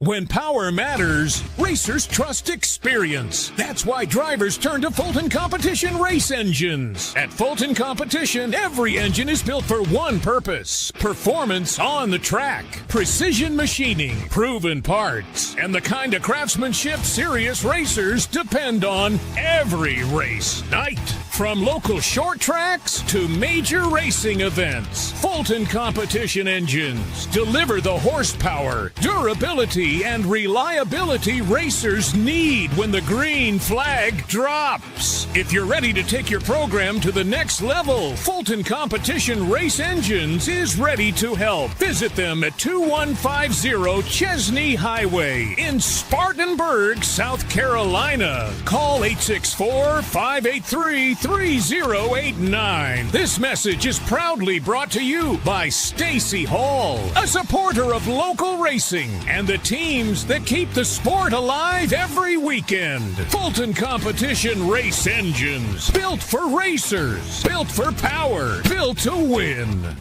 When power matters, racers trust experience. That's why drivers turn to Fulton Competition race engines. At Fulton Competition, every engine is built for one purpose: performance on the track, precision machining, proven parts, and the kind of craftsmanship serious racers depend on every race night. From local short tracks to major racing events, Fulton Competition engines deliver the horsepower, durability, and reliability racers need when the green flag drops. If you're ready to take your program to the next level, Fulton Competition Race Engines is ready to help. Visit them at 2150 Chesney Highway in Spartanburg, South Carolina. Call 864-583-3089. This message is proudly brought to you by Stacy Hall, a supporter of local racing and the teams that keep the sport alive every weekend. Fulton Competition Race Engines, built for racers, built for power, built to win.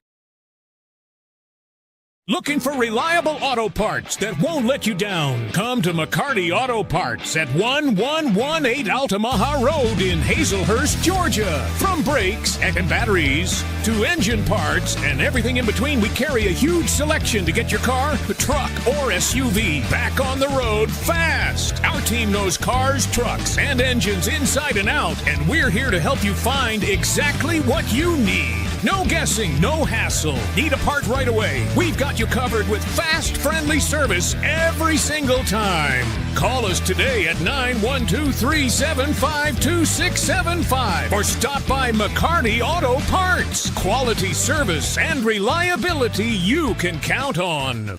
Looking for reliable auto parts that won't let you down? Come to McCarty Auto Parts at 1118 Altamaha Road in Hazelhurst, Georgia. From brakes and batteries to engine parts and everything in between, we carry a huge selection to get your car, truck, or SUV back on the road fast. Our team knows cars, trucks, and engines inside and out, and we're here to help you find exactly what you need. No guessing, no hassle. Need a part right away? We've got you covered with fast, friendly service every single time. Call us today at 912-375-2675 or stop by McCarty Auto Parts. Quality service and reliability you can count on.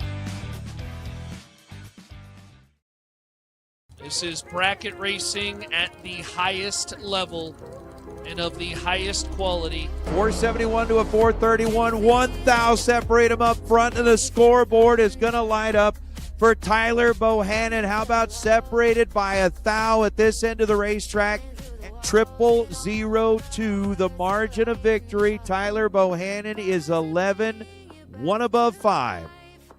This is bracket racing at the highest level and of the highest quality. 471 to a 431. 1 thou separate them up front, and the scoreboard is going to light up for Tyler Bohanon. How about separated by a thou at this end of the racetrack? 002, the margin of victory. Tyler Bohanon is 11, one above 5.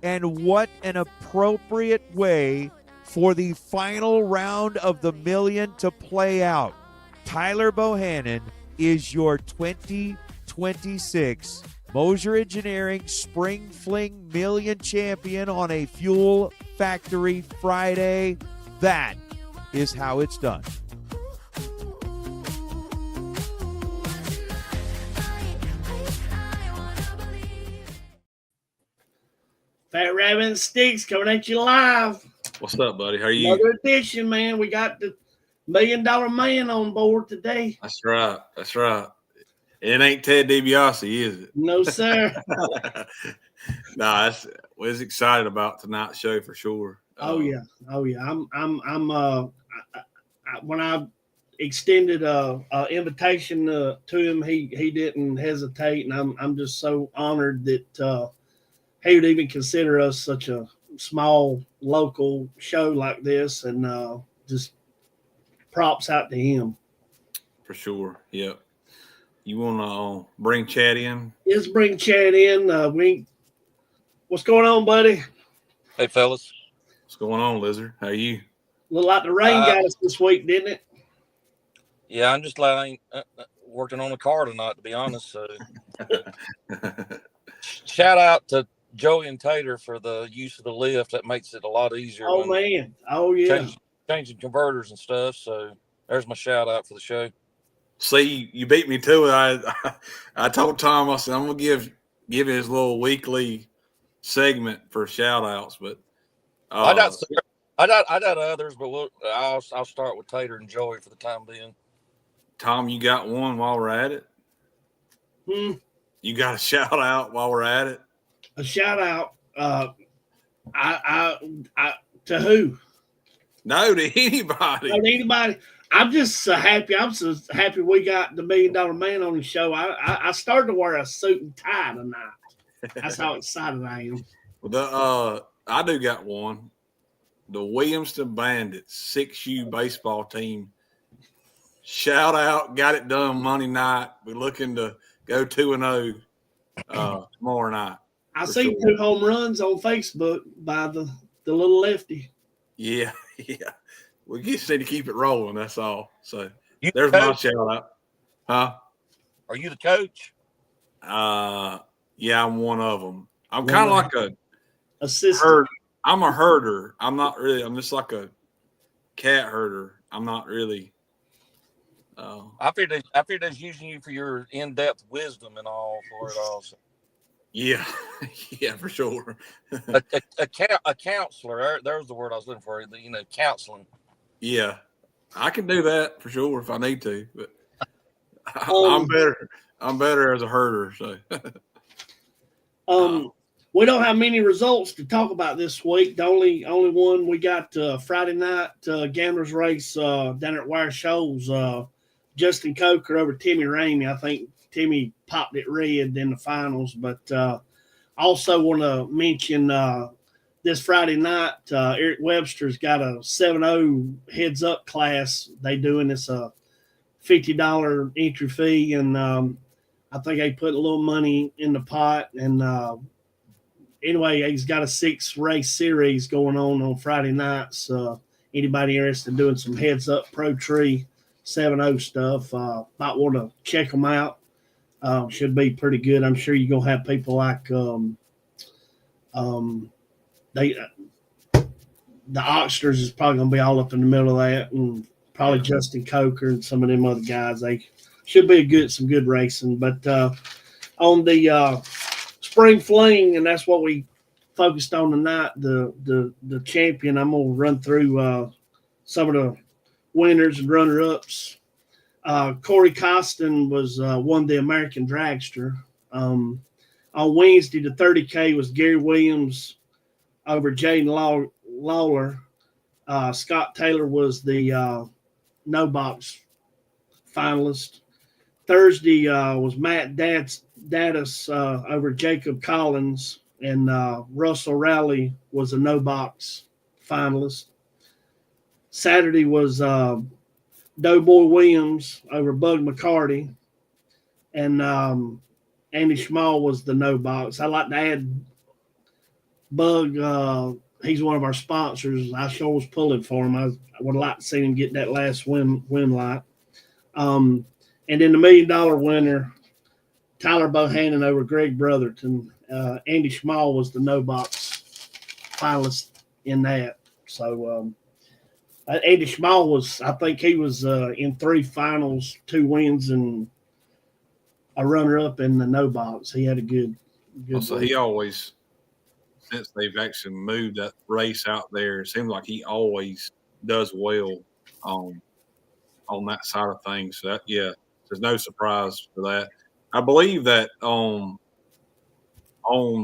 And what an appropriate way for the final round of the million to play out. Tyler Bohanon is your 2026 Mosier Engineering Spring Fling Million Champion on a Fuel Factory Friday. That is how it's done. Fat Rabbit and Sticks coming at you live. What's up, buddy? How are you? Another edition, man. We got the $1 Million Man on board today. That's right. That's right. It ain't Ted DiBiase, is it? No, sir. No, was excited about tonight's show for sure. Oh yeah. When I extended a invitation to him, he didn't hesitate, and I'm just so honored that he would even consider us such a small local show like this, and just props out to him. For sure. Yep. You want to bring Chad in? Let's bring Chad in. What's going on, buddy? Hey, fellas. What's going on, Lizard? How are you? Looked like the rain got us this week, didn't it? Yeah, I'm just like working on a car tonight, to be honest. So, shout out to Joey and Tater for the use of the lift. That makes it a lot easier. Oh, man. Oh, yeah. Changing converters and stuff. So there's my shout out for the show. See, you beat me to it. I told Tom, I said, I'm going to give his little weekly segment for shout outs, but I got others, but I'll start with Tater and Joey for the time being. Tom, you got one while we're at it? You got a shout out while we're at it? A shout out. To who? No, to anybody. To anybody. I'm just so happy. I'm so happy we got the $1 Million Man on the show. I started to wear a suit and tie tonight. That's how excited I am. Well, I do got one. The Williamston Bandits 6U baseball team. Shout out, got it done Monday night. We're looking to go 2-0 tomorrow night. I seen 2 home runs on Facebook by the the little lefty. Yeah, yeah. We just need to keep it rolling. That's all. So You there's the my coach? shout out. Huh? Are you the coach? Yeah, I'm one of them. I'm One kind of of like a assistant. herd. I'm a herder. I'm not really. I'm just like a cat herder. I'm not really. I figured they's using you for your in-depth wisdom and all for it all. So. Yeah, yeah, for sure. A counselor. There's the word I was looking for. Counseling. Yeah, I can do that for sure if I need to. But I'm Um, better. I'm better as a herder. So. We don't have many results to talk about this week. The only one we got Friday night gamblers race down at Wire Shoals. Justin Coker over Timmy Ramey. I think Timmy popped it red in the finals. But also want to mention this Friday night, Eric Webster's got a 7-0 heads up class they doing. It's a $50 entry fee, and I think they put a little money in the pot. And anyway, he's got a 6-race series going on Friday nights. Anybody interested in doing some heads up pro tree 7-0 stuff, might want to check them out. Should be pretty good. I'm sure you're gonna have people like they the Oxters is probably gonna be all up in the middle of that, and probably Justin Coker and some of them other guys. They should be some good racing. But on the spring fling, and that's what we focused on tonight. The champion. I'm gonna run through some of the winners and runner ups. Corey Costin was won the American Dragster. On Wednesday, the 30K was Gary Williams over Jaden Lawler. Scott Taylor was the no box finalist. Thursday was Matt Daddis over Jacob Collins, and Russell Rowley was a no box finalist. Saturday was Doughboy Williams over Bug McCarty, and Andy Schmall was the no box. I like to add Bug. He's one of our sponsors. I sure was pulling for him. I would like to see him get that last win light. And then the $1 million winner, Tyler Bohanon over Greg Brotherton. Andy Schmall was the no box finalist in that. So Andy Schmall was, I think he was in 3 finals, 2 wins, and a runner up in the no box. He had a good. So he always, since they've actually moved that race out there, it seems like he always does well on that side of things. So that, yeah, there's no surprise for that. I believe that on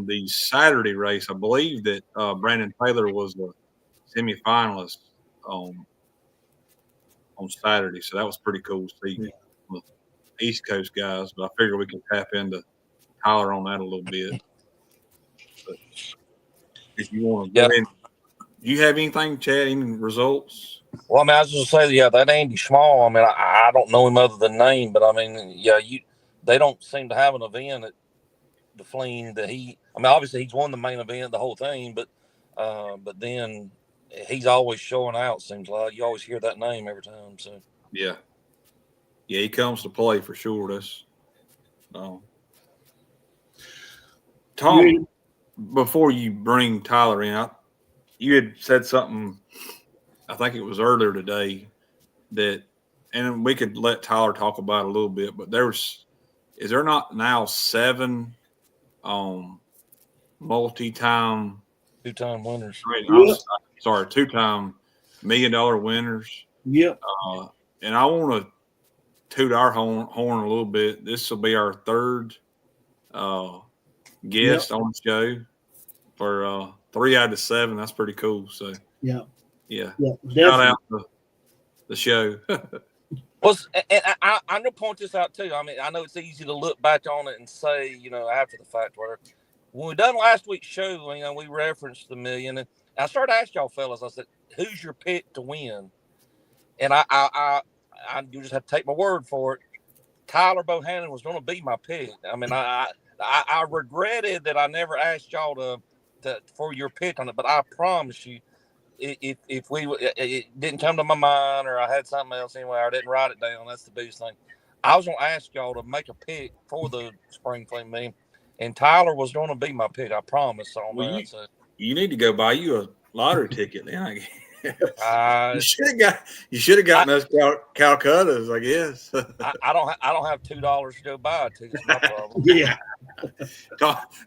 the Saturday race, I believe that Brandon Taylor was the semifinalist on Saturday. So that was pretty cool to see the East Coast guys. But I figure we can tap into Tyler on that a little bit. But if you want to go ahead, do you have anything, Chad, any results? Well, I mean, I was just say, that Andy Schmall. I mean, I don't know him other than name, but I mean, they don't seem to have an event at the Fling that he. I mean, obviously he's won the main event, the whole thing, but then he's always showing out. Seems like you always hear that name every time. So yeah, he comes to play for sure. That's Tom. Before you bring Tyler in, you had said something. I think it was earlier today and we could let Tyler talk about it a little bit. But is there not now 7 multi-time 2-time winners? Sorry, 2-time $1 million winners. Yep. And I want to toot our horn a little bit. This will be our 3rd guest on the show for 3 out of 7. That's pretty cool. So yeah. Shout out to the show. Well, and I know point this out too. I mean, I know it's easy to look back on it and say, after the fact, where when we done last week's show, we referenced the million, and I started to ask y'all fellas. I said, "Who's your pick to win?" And you just have to take my word for it. Tyler Bohanon was going to be my pick. I mean, I regretted that I never asked y'all to for your pick on it, but I promise you, if it didn't come to my mind or I had something else anyway, or I didn't write it down. That's the biggest thing. I was gonna ask y'all to make a pick for the spring fling meeting, and Tyler was gonna be my pick. I promise on Well, that. So you need to go buy you a lottery ticket then. I guess. I You should have gotten us Calcuttas, I guess. I don't have $2 to go buy a ticket. That's my problem. Yeah.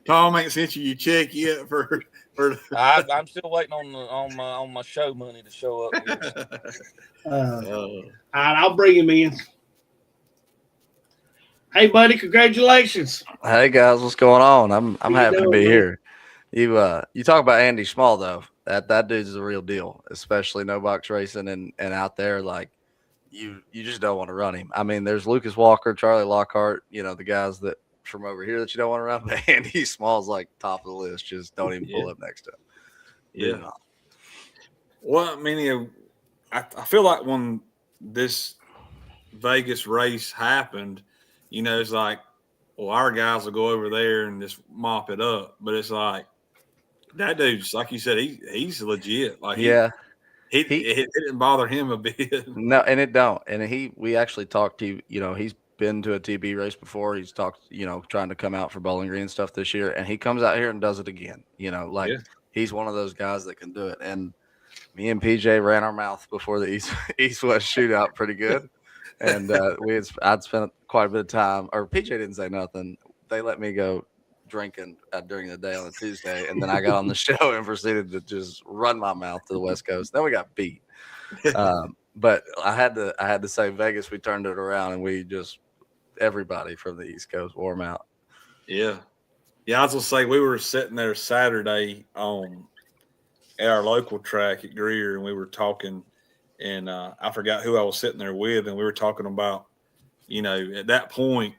Tom ain't sent you your check yet for. I'm still waiting on my show money to show up here. All right, I'll bring him in. Hey, buddy, congratulations. Hey guys, what's going on? I'm you happy to doing, be man? here. You talk about Andy Small though. That dude's the real deal, especially no box racing and out there like you just don't want to run him. I mean, there's Lucas Walker, Charlie Lockhart, the guys that from over here that you don't want to run, but Andy Small's like top of the list. Just don't even pull up next to him. Yeah. Well, I mean, I feel like when this Vegas race happened, it's like, well, our guys will go over there and just mop it up. But it's like that dude's, like you said, he's legit. Like yeah, it didn't bother him a bit. No, and it don't. And we actually talked to he's been to a TB race before. He's talked, trying to come out for Bowling Green stuff this year, and he comes out here and does it again. He's one of those guys that can do it. And me and PJ ran our mouth before the East West shootout pretty good. And I'd spent quite a bit of time, or PJ didn't say nothing. They let me go drinking during the day on a Tuesday, and then I got on the show and proceeded to just run my mouth to the West Coast. Then we got beat. But I had to say Vegas, we turned it around, and we just everybody from the East Coast wore them out. Yeah. Yeah, I was gonna say we were sitting there Saturday at our local track at Greer, and we were talking, and I forgot who I was sitting there with, and we were talking about, at that point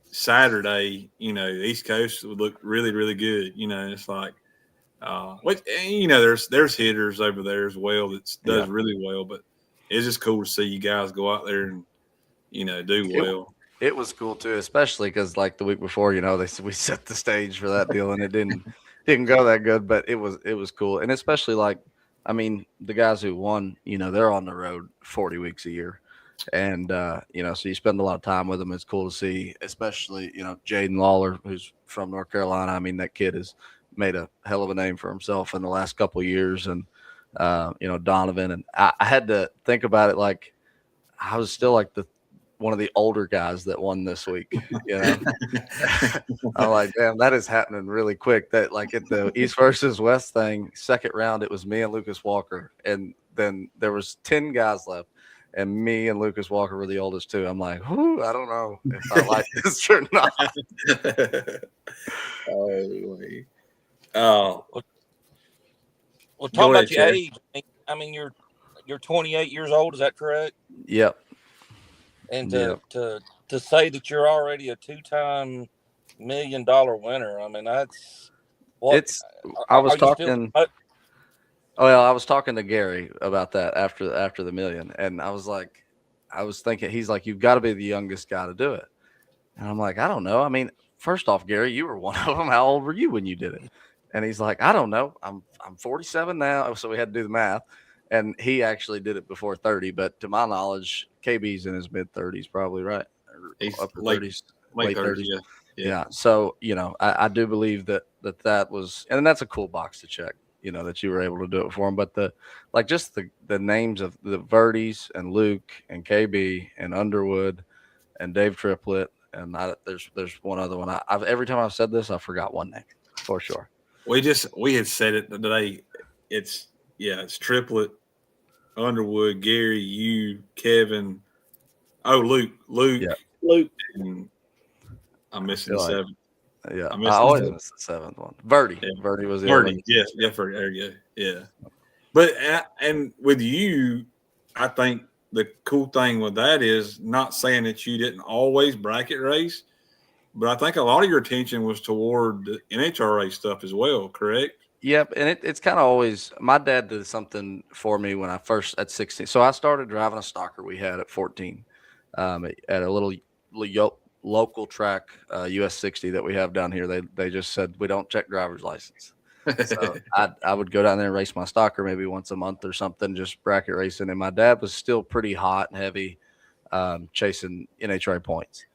Saturday, the East Coast would look really, really good. It's like, there's hitters over there as well that does really well, but it's just cool to see you guys go out there and do well. It was cool too, especially because like the week before, we set the stage for that deal and it didn't go that good, but it was cool. And especially the guys who won, they're on the road 40 weeks a year. And, so you spend a lot of time with them. It's cool to see, especially, Jaden Lawler, who's from North Carolina. I mean, that kid has made a hell of a name for himself in the last couple of years. And, Donovan. And I had to think about it like I was still like one of the older guys that won this week. I'm like, damn, that is happening really quick. That like at the East versus West thing, second round, it was me and Lucas Walker, and then there was 10 guys left, and me and Lucas Walker were the oldest too. I'm like, whoo, I don't know if I like this or not. Well, talk about your age. I mean, you're 28 years old. Is that correct? Yep. And to say that you're already a 2-time $1 million winner, I mean, that's what I was talking to Gary about that after the million, and I was thinking, he's like, you've got to be the youngest guy to do it, and I'm like, I don't know. I mean, first off, Gary, you were one of them. How old were you when you did it? And he's like, I don't know. I'm 47 now, so we had to do the math. And he actually did it before 30, but to my knowledge, KB's in his mid 30s, probably, right? He's upper late 30s, late 30s. Yeah. So, I do believe that was, and that's a cool box to check, that you were able to do it for him. But the names of the Verdes and Luke and KB and Underwood and Dave Triplett, and there's one other one. Every time I've said this, I forgot one name for sure. We had said it today. It's Triplett, Underwood, Gary, you, Kevin. Oh, Luke. Yeah. Luke. And I'm missing the seventh. Yeah, I always miss the seventh one. Verdi. Yeah. Verdi was the other one. Yes, Verdi. There you go. Yeah. But and with you, I think the cool thing with that is not saying that you didn't always bracket race, but I think a lot of your attention was toward the NHRA stuff as well, correct? Yep, and it's kind of always – my dad did something for me when I first – at 16. So I started driving a stalker we had at 14 at a little local track, US 60 that we have down here. They just said, we don't check driver's license. So I would go down there and race my stocker maybe once a month or something, just bracket racing. And my dad was still pretty hot and heavy, chasing NHRA points.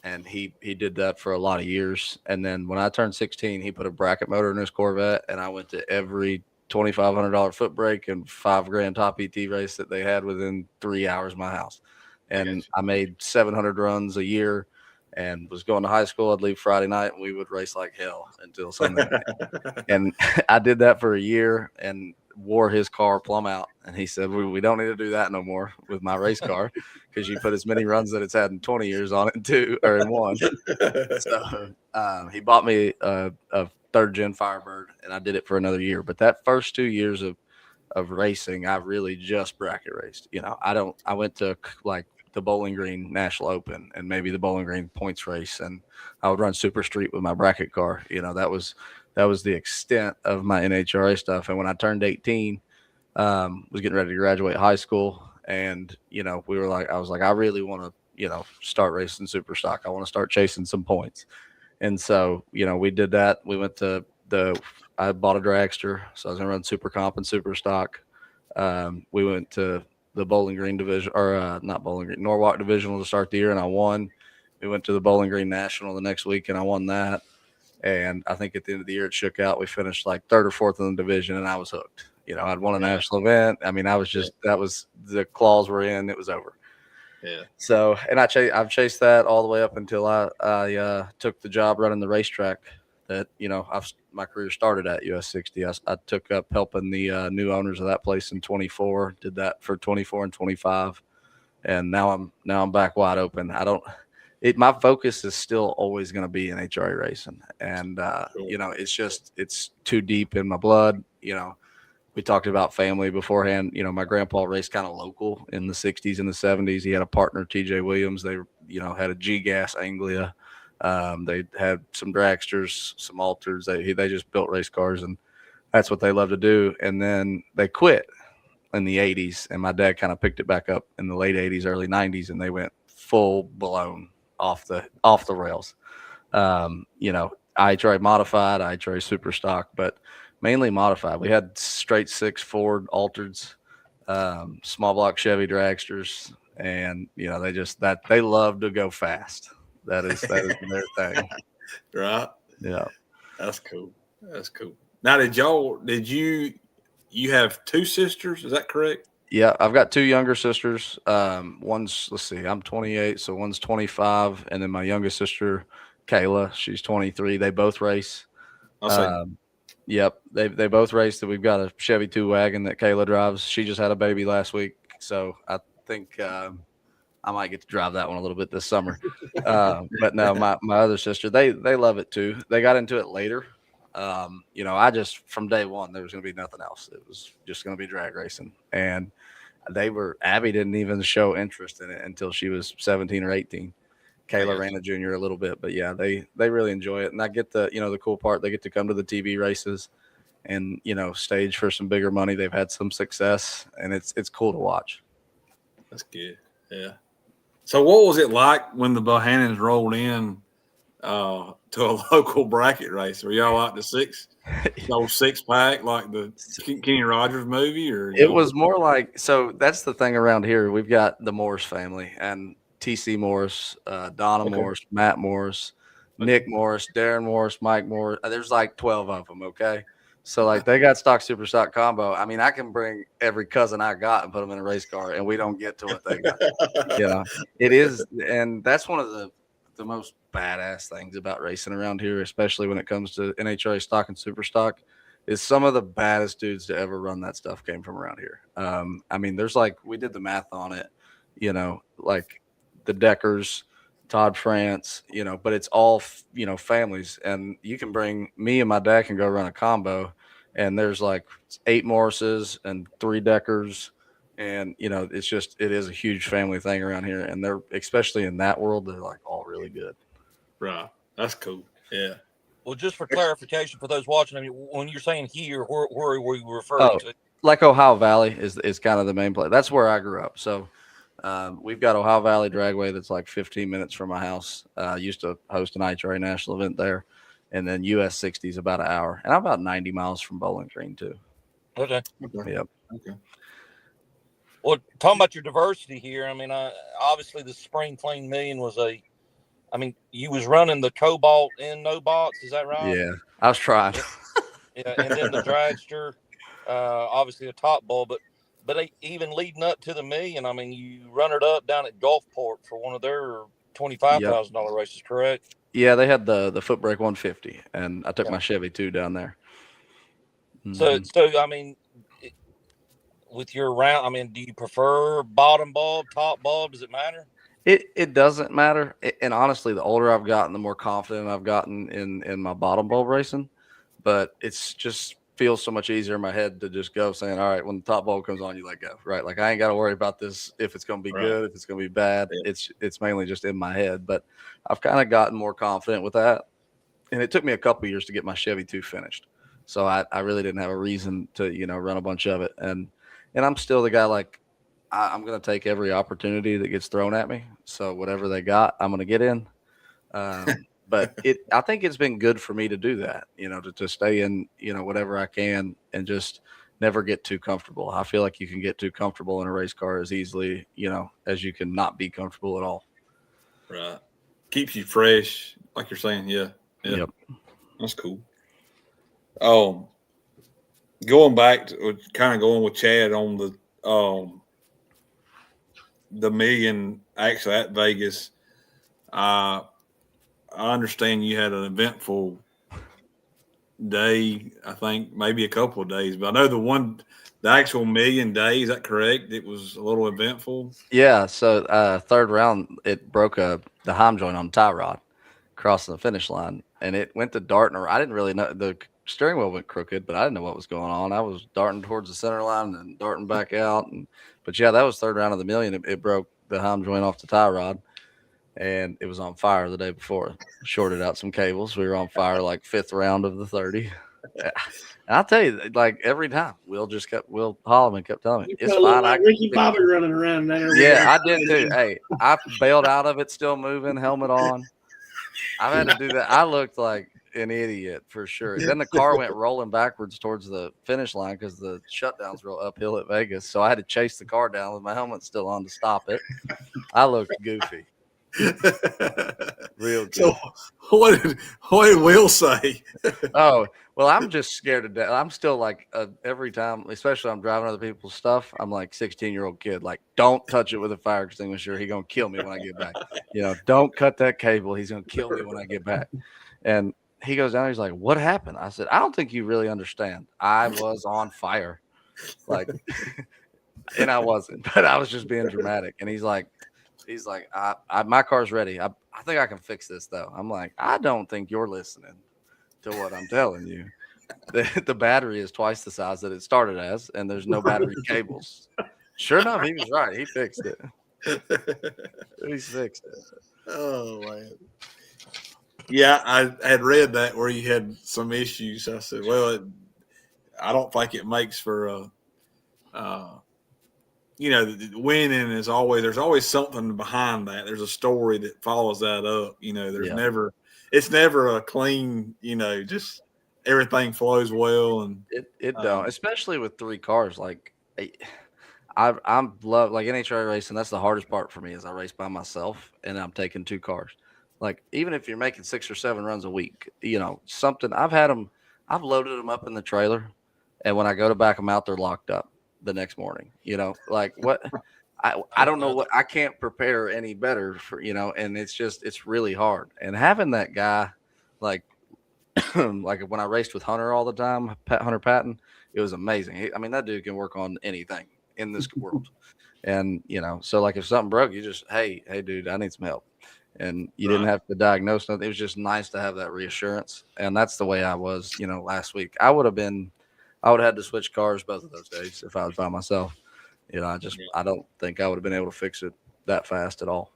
And he did that for a lot of years. And then when I turned 16, he put a bracket motor in his Corvette, and I went to every $2,500 foot brake and $5,000 top ET race that they had within 3 hours of my house. And I made 700 runs a year and was going to high school. I'd leave Friday night and we would race like hell until Sunday night. And I did that for a year and wore his car plumb out. And he said, we don't need to do that no more with my race car, because you put as many runs that it's had in 20 years on it in one. So he bought me a third gen Firebird, and I did it for another year. But that first 2 years of racing, I really just bracket raced. I went to like the Bowling Green National Open and maybe the Bowling Green points race, and I would run Super Street with my bracket car. That was the extent of my NHRA stuff. And when I turned 18, was getting ready to graduate high school, and I was like, I really want to start racing super stock. I want to start chasing some points. And so we did that. We went to I bought a dragster, so I was gonna run super comp and super stock. We went to the Bowling Green division, or not Bowling Green, Norwalk divisional to start the year, and I won. We went to the Bowling Green National the next week, and I won that. And I think at the end of the year it shook out. We finished like third or fourth in the division, and I was hooked. I'd won a national event. I mean, I was just that was the claws were in. It was over. Yeah. So, and I've chased that all the way up until I took the job running the racetrack that my career started at US 60. I took up helping the new owners of that place in 24. Did that for 24 and 25, and now I'm back wide open. My focus is still always going to be NHRA racing, and it's too deep in my blood. We talked about family beforehand. My grandpa raced kind of local in the 60s and the 70s. He had a partner, TJ Williams. They, had a G-Gas Anglia. They had some dragsters, some alters. They just built race cars, and that's what they love to do. And then they quit in the 80s, and my dad kind of picked it back up in the late 80s, early 90s, and they went full blown off the rails. IHRA modified, IHRA super stock, but mainly modified. We had straight six Ford altereds, small block Chevy dragsters, and they love to go fast. That is their thing. Right. Yeah. That's cool. Now, did you have two sisters? Is that correct? Yeah, I've got two younger sisters. One's, I'm 28, so one's 25, and then my youngest sister, Kayla, she's 23. They both race. Yep, they both race. We've got a Chevy 2 wagon that Kayla drives. She just had a baby last week, so I think I might get to drive that one a little bit this summer. But no, my other sister, they love it too. They got into it later. I just from day one there was going to be nothing else. It was just going to be drag racing, and Abby didn't even show interest in it until she was 17 or 18. Kayla ran a junior a little bit, but yeah, they really enjoy it. And I get the cool part, they get to come to the TV races and, stage for some bigger money. They've had some success, and it's cool to watch. That's good. Yeah. So what was it like when the Bohanons rolled in to a local bracket race? Were y'all like the six pack, like the Kenny Rogers movie, or it was more like, so that's the thing around here. We've got the Morris family, and TC Morris, Donna Morris, Matt Morris, Nick Morris, Darren Morris, Mike Morris. There's like 12 of them. Okay. So like they got stock, super stock combo. I mean, I can bring every cousin I got and put them in a race car and we don't get to what they got. It is. And that's one of the most badass things about racing around here, especially when it comes to NHRA stock and super stock, is some of the baddest dudes to ever run that stuff came from around here. I mean, there's we did the math on it, like the Deckers, Todd France, but it's all, families. And you can bring me and my dad can go run a combo, and there's like 8 Morrises and 3 Deckers. And, it is a huge family thing around here. And they're, especially in that world, they're like all really good. Right. That's cool. Yeah. Well, just for clarification for those watching, I mean, when you're saying here, where were you referring to? Like Ohio Valley is kind of the main place. That's where I grew up. So, we've got Ohio Valley Dragway that's like 15 minutes from my house. Used to host an IHRA national event there. and then US 60 is about an hour, and I'm about 90 miles from Bowling Green too. Okay. Yep. Okay. Well, talking about your diversity here, I mean, obviously the Spring Fling Million was you was running the Cobalt in no box, is that right? Yeah, I was trying. Yeah, and then the Dragster, obviously a top bull, but even leading up to the Million, I mean, you run it up down at Gulfport for one of their $25,000 races, correct? Yeah, they had the Footbrake 150, and I took Yeah. my Chevy 2 down there. So I mean, with your round, I mean, do you prefer bottom bulb, top bulb? Does it matter? It doesn't matter. And honestly, the older I've gotten, the more confident I've gotten in my bottom bulb racing. But it's just feels so much easier in my head to just go saying, all right, when the top bulb comes on, you let go, right? Like I ain't got to worry about this if it's going to be good, if it's going to be bad. Yeah. It's mainly just in my head. But I've kind of gotten more confident with that. And it took me a couple years to get my Chevy 2 finished. So I really didn't have a reason to, run a bunch of it. And I'm still the guy, like, I'm going to take every opportunity that gets thrown at me. So whatever they got, I'm going to get in. But I think it's been good for me to do that, to stay in, whatever I can and just never get too comfortable. I feel like you can get too comfortable in a race car as easily, as you can not be comfortable at all. Right. Keeps you fresh, like you're saying. Yeah. Yep. That's cool. Going back to kind of going with Chad on the Million, actually at Vegas, I understand you had an eventful day. I think maybe a couple of days, but I know the actual Million day. Is that correct? It was a little eventful. Yeah. So third round, it broke the Heim joint on the tie rod crossing the finish line, and it went to darting. I didn't really know the steering wheel went crooked, but I didn't know what was going on. I was darting towards the center line and darting back out. But yeah, that was third round of the Million. It broke the Heim joint off the tie rod, and it was on fire the day before. Shorted out some cables. We were on fire like fifth round of the 30. And I'll tell you, like every time, Will Holloman kept telling me, it's fine. Like Ricky Bobby running around there. Yeah, I did too. Hey, I bailed out of it, still moving, helmet on. I've had to do that. I looked like an idiot for sure. Then the car went rolling backwards towards the finish line because the shutdown's real uphill at Vegas. So I had to chase the car down with my helmet still on to stop it. I looked goofy. Real good. So what did Will say? Oh, well, I'm just scared to death. I'm still like every time, especially when I'm driving other people's stuff, I'm like 16-year-old kid. Like, don't touch it with a fire extinguisher. He's going to kill me when I get back. Don't cut that cable. He's going to kill me when I get back. And he goes down. He's like, what happened? I said, I don't think you really understand. I was on fire. Like, and I wasn't, but I was just being dramatic. And he's like, my car's ready. I think I can fix this though. I'm like, I don't think you're listening to what I'm telling you. The battery is twice the size that it started as, and there's no battery cables. Sure enough, he was right. He fixed it. He fixed it. Oh man. Yeah, I had read that where you had some issues. I said, well, I don't think it makes for winning is always, there's always something behind that. There's a story that follows that up. It's never a clean, just everything flows well. And it don't, especially with three cars. Like I'm love like NHRA racing. That's the hardest part for me is I race by myself and I'm taking two cars. Like even if you're making 6 or 7 runs a week, something I've loaded them up in the trailer. And when I go to back them out, they're locked up the next morning, like what I don't know what I can't prepare any better for, and it's really hard. And having that guy, like, like when I raced with Hunter all the time, Hunter Patton, it was amazing. That dude can work on anything in this world. And, so like if something broke, you just, Hey dude, I need some help. And you didn't have to diagnose nothing. It was just nice to have that reassurance. And that's the way I was, last week. I would have had to switch cars both of those days if I was by myself. I don't think I would have been able to fix it that fast at all.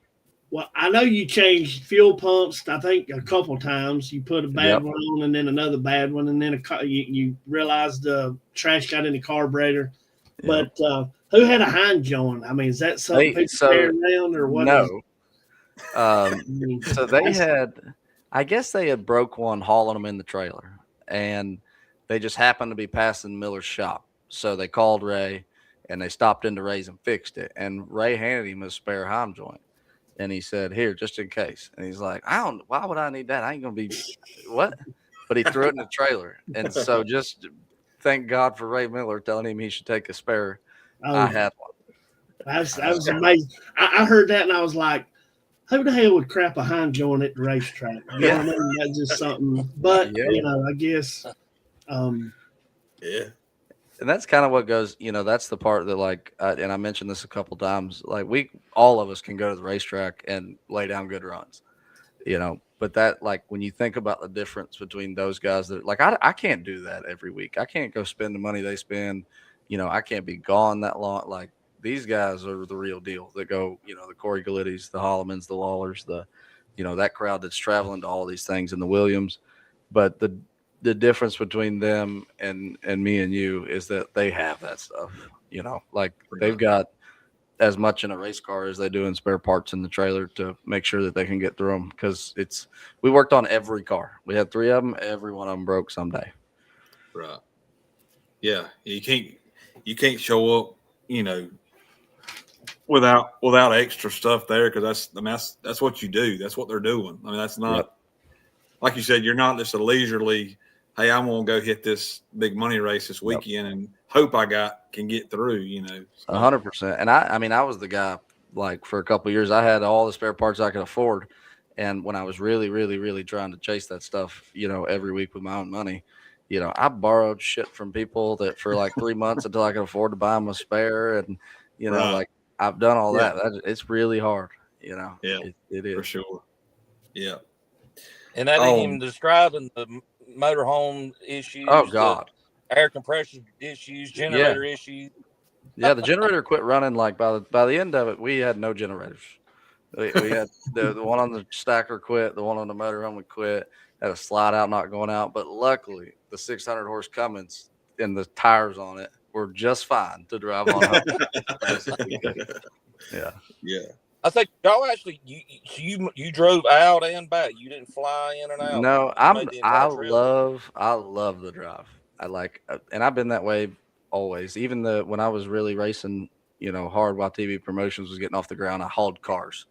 Well, I know you changed fuel pumps, I think, a couple times. You put a bad one on and then another bad one, and then you realized the trash got in the carburetor. Yep. But who had a hind joint? Is that something people carry around or what? No. So they had – I guess they had broke one hauling them in the trailer, and they just happened to be passing Miller's shop. So they called Ray, and they stopped into Ray's and fixed it. And Ray handed him a spare heim joint, and he said, "Here, just in case." And he's like, "I don't. Why would I need that? I ain't gonna be what?" But he threw it in the trailer, and so just thank God for Ray Miller telling him he should take a spare. I had one. That was amazing. I heard that and I was like, who the hell would crap a hind joint at the racetrack? You know what I mean? That's just something. But, I guess. Yeah. And that's kind of what goes, that's the part that and I mentioned this a couple times, all of us can go to the racetrack and lay down good runs, but that, when you think about the difference between those guys that I can't do that every week. I can't go spend the money they spend. I can't be gone that long. These guys are the real deal that go, the Corey Galittis, the Hollemans, the Lawlers, that crowd that's traveling to all these things in the Williams. But the difference between them and me and you is that they have that stuff, they've got as much in a race car as they do in spare parts in the trailer to make sure that they can get through them. Cause we worked on every car. We had 3 of them. Every one of them broke someday. Right. Yeah. You can't show up, without extra stuff there. Cause that's what you do. That's what they're doing. I mean, that's not, like you said, you're not just a leisurely, hey, I'm going to go hit this big money race this weekend and hope can get through, 100%. And I was the guy, for a couple of years, I had all the spare parts I could afford. And when I was really, really, really trying to chase that stuff, every week with my own money, I borrowed shit from people that for 3 months until I could afford to buy them a spare. And, I've done all that. It's really hard, Yeah, it is. For sure. Yeah. And that ain't even describing the motorhome issues. Oh, God. Air compression issues, generator issues. Yeah, the generator quit running. By the end of it, we had no generators. We had the one on the stacker quit, the one on the motorhome would quit, had a slide out not going out. But luckily, the 600 horse Cummins and the tires on it were just fine to drive on home. Yeah. I think y'all actually you drove out and back. You didn't fly in and out. No, I love the drive. And I've been that way always. Even when I was really racing, hard while TV promotions was getting off the ground, I hauled cars.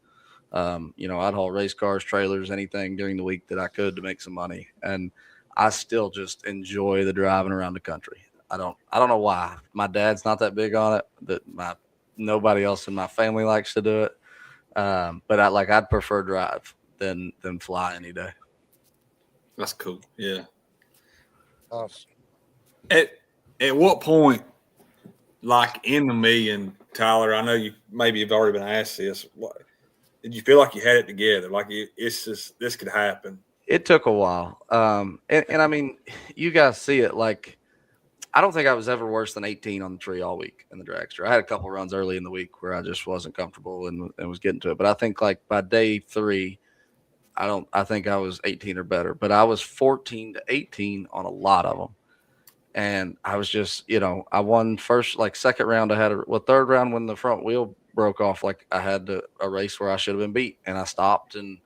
I'd haul race cars, trailers, anything during the week that I could to make some money. And I still just enjoy the driving around the country. I don't know why. My dad's not that big on it. Nobody else in my family likes to do it. But I'd prefer drive than fly any day. That's cool. Yeah. Awesome. At what point, in the million, Tyler, I know you've already been asked this. Did you feel like you had it together? It's just, this could happen. It took a while. And I mean, you guys see it. I don't think I was ever worse than 18 on the tree all week in the dragster. I had a couple runs early in the week where I just wasn't comfortable and was getting to it. But I think by day 3, I think I was 18 or better. But I was 14 to 18 on a lot of them. And I was just, I won first, second round. I had third round when the front wheel broke off. I had a race where I should have been beat, and I stopped. And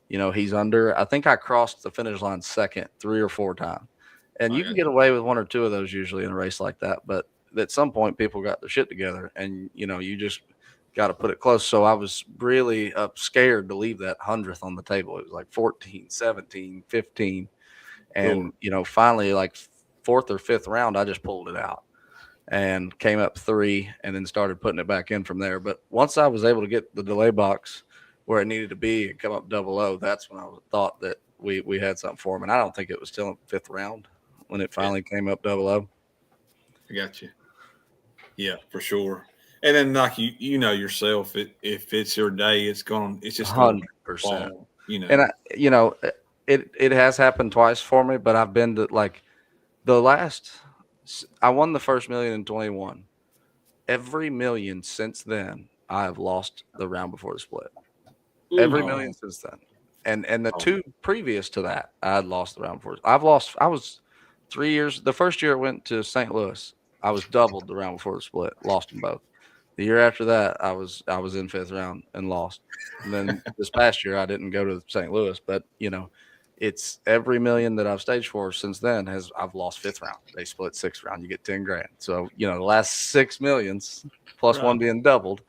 he's under. I think I crossed the finish line second 3 or 4 times. And you can get away with 1 or 2 of those usually in a race like that. But at some point, people got their shit together, and you just got to put it close. So I was really scared to leave that 100th on the table. It was 14, 17, 15, and finally 4th or 5th round, I just pulled it out and came up 3, and then started putting it back in from there. But once I was able to get the delay box where it needed to be and come up 00, that's when I thought that we had something for him. And I don't think it was till the 5th round when it finally came up 00. I got you. Yeah, for sure. And then yourself, if it's your day, it's just 100%. And it has happened twice for me, but I've been to I won the first million in 21. Every million since then, I have lost the round before the split. Every million since then. And the 2 previous to that, I had lost the round before. I was 3 years. The first year I went to St. Louis, I was doubled the round before the split, lost them both. The year after that, I was in 5th round and lost. And then this past year, I didn't go to St. Louis, but it's every million that I've staged for since then I've lost 5th round. They split 6th round. You get 10 grand. So, the last 6 millions plus one being doubled,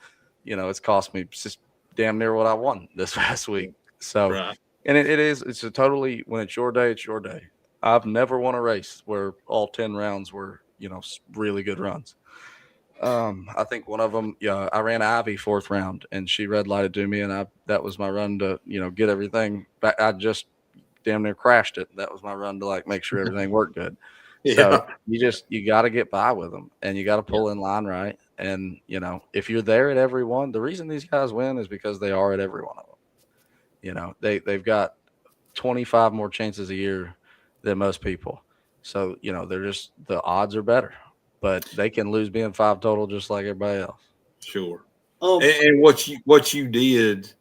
it's cost me just damn near what I won this past week. So, and it's a totally, when it's your day, it's your day. I've never won a race where all 10 rounds were, really good runs. I think one of them, I ran Ivy 4th round and she red lighted to me, and that was my run to, get everything back. I just damn near crashed it. That was my run to make sure everything worked good. So you got to get by with them, and you got to pull in line right. And if you're there at every one, the reason these guys win is because they are at every one of them. They've got 25 more chances a year than most people. So, they're just, the odds are better, but they can lose being 5 total just like everybody else. Sure. And what you did,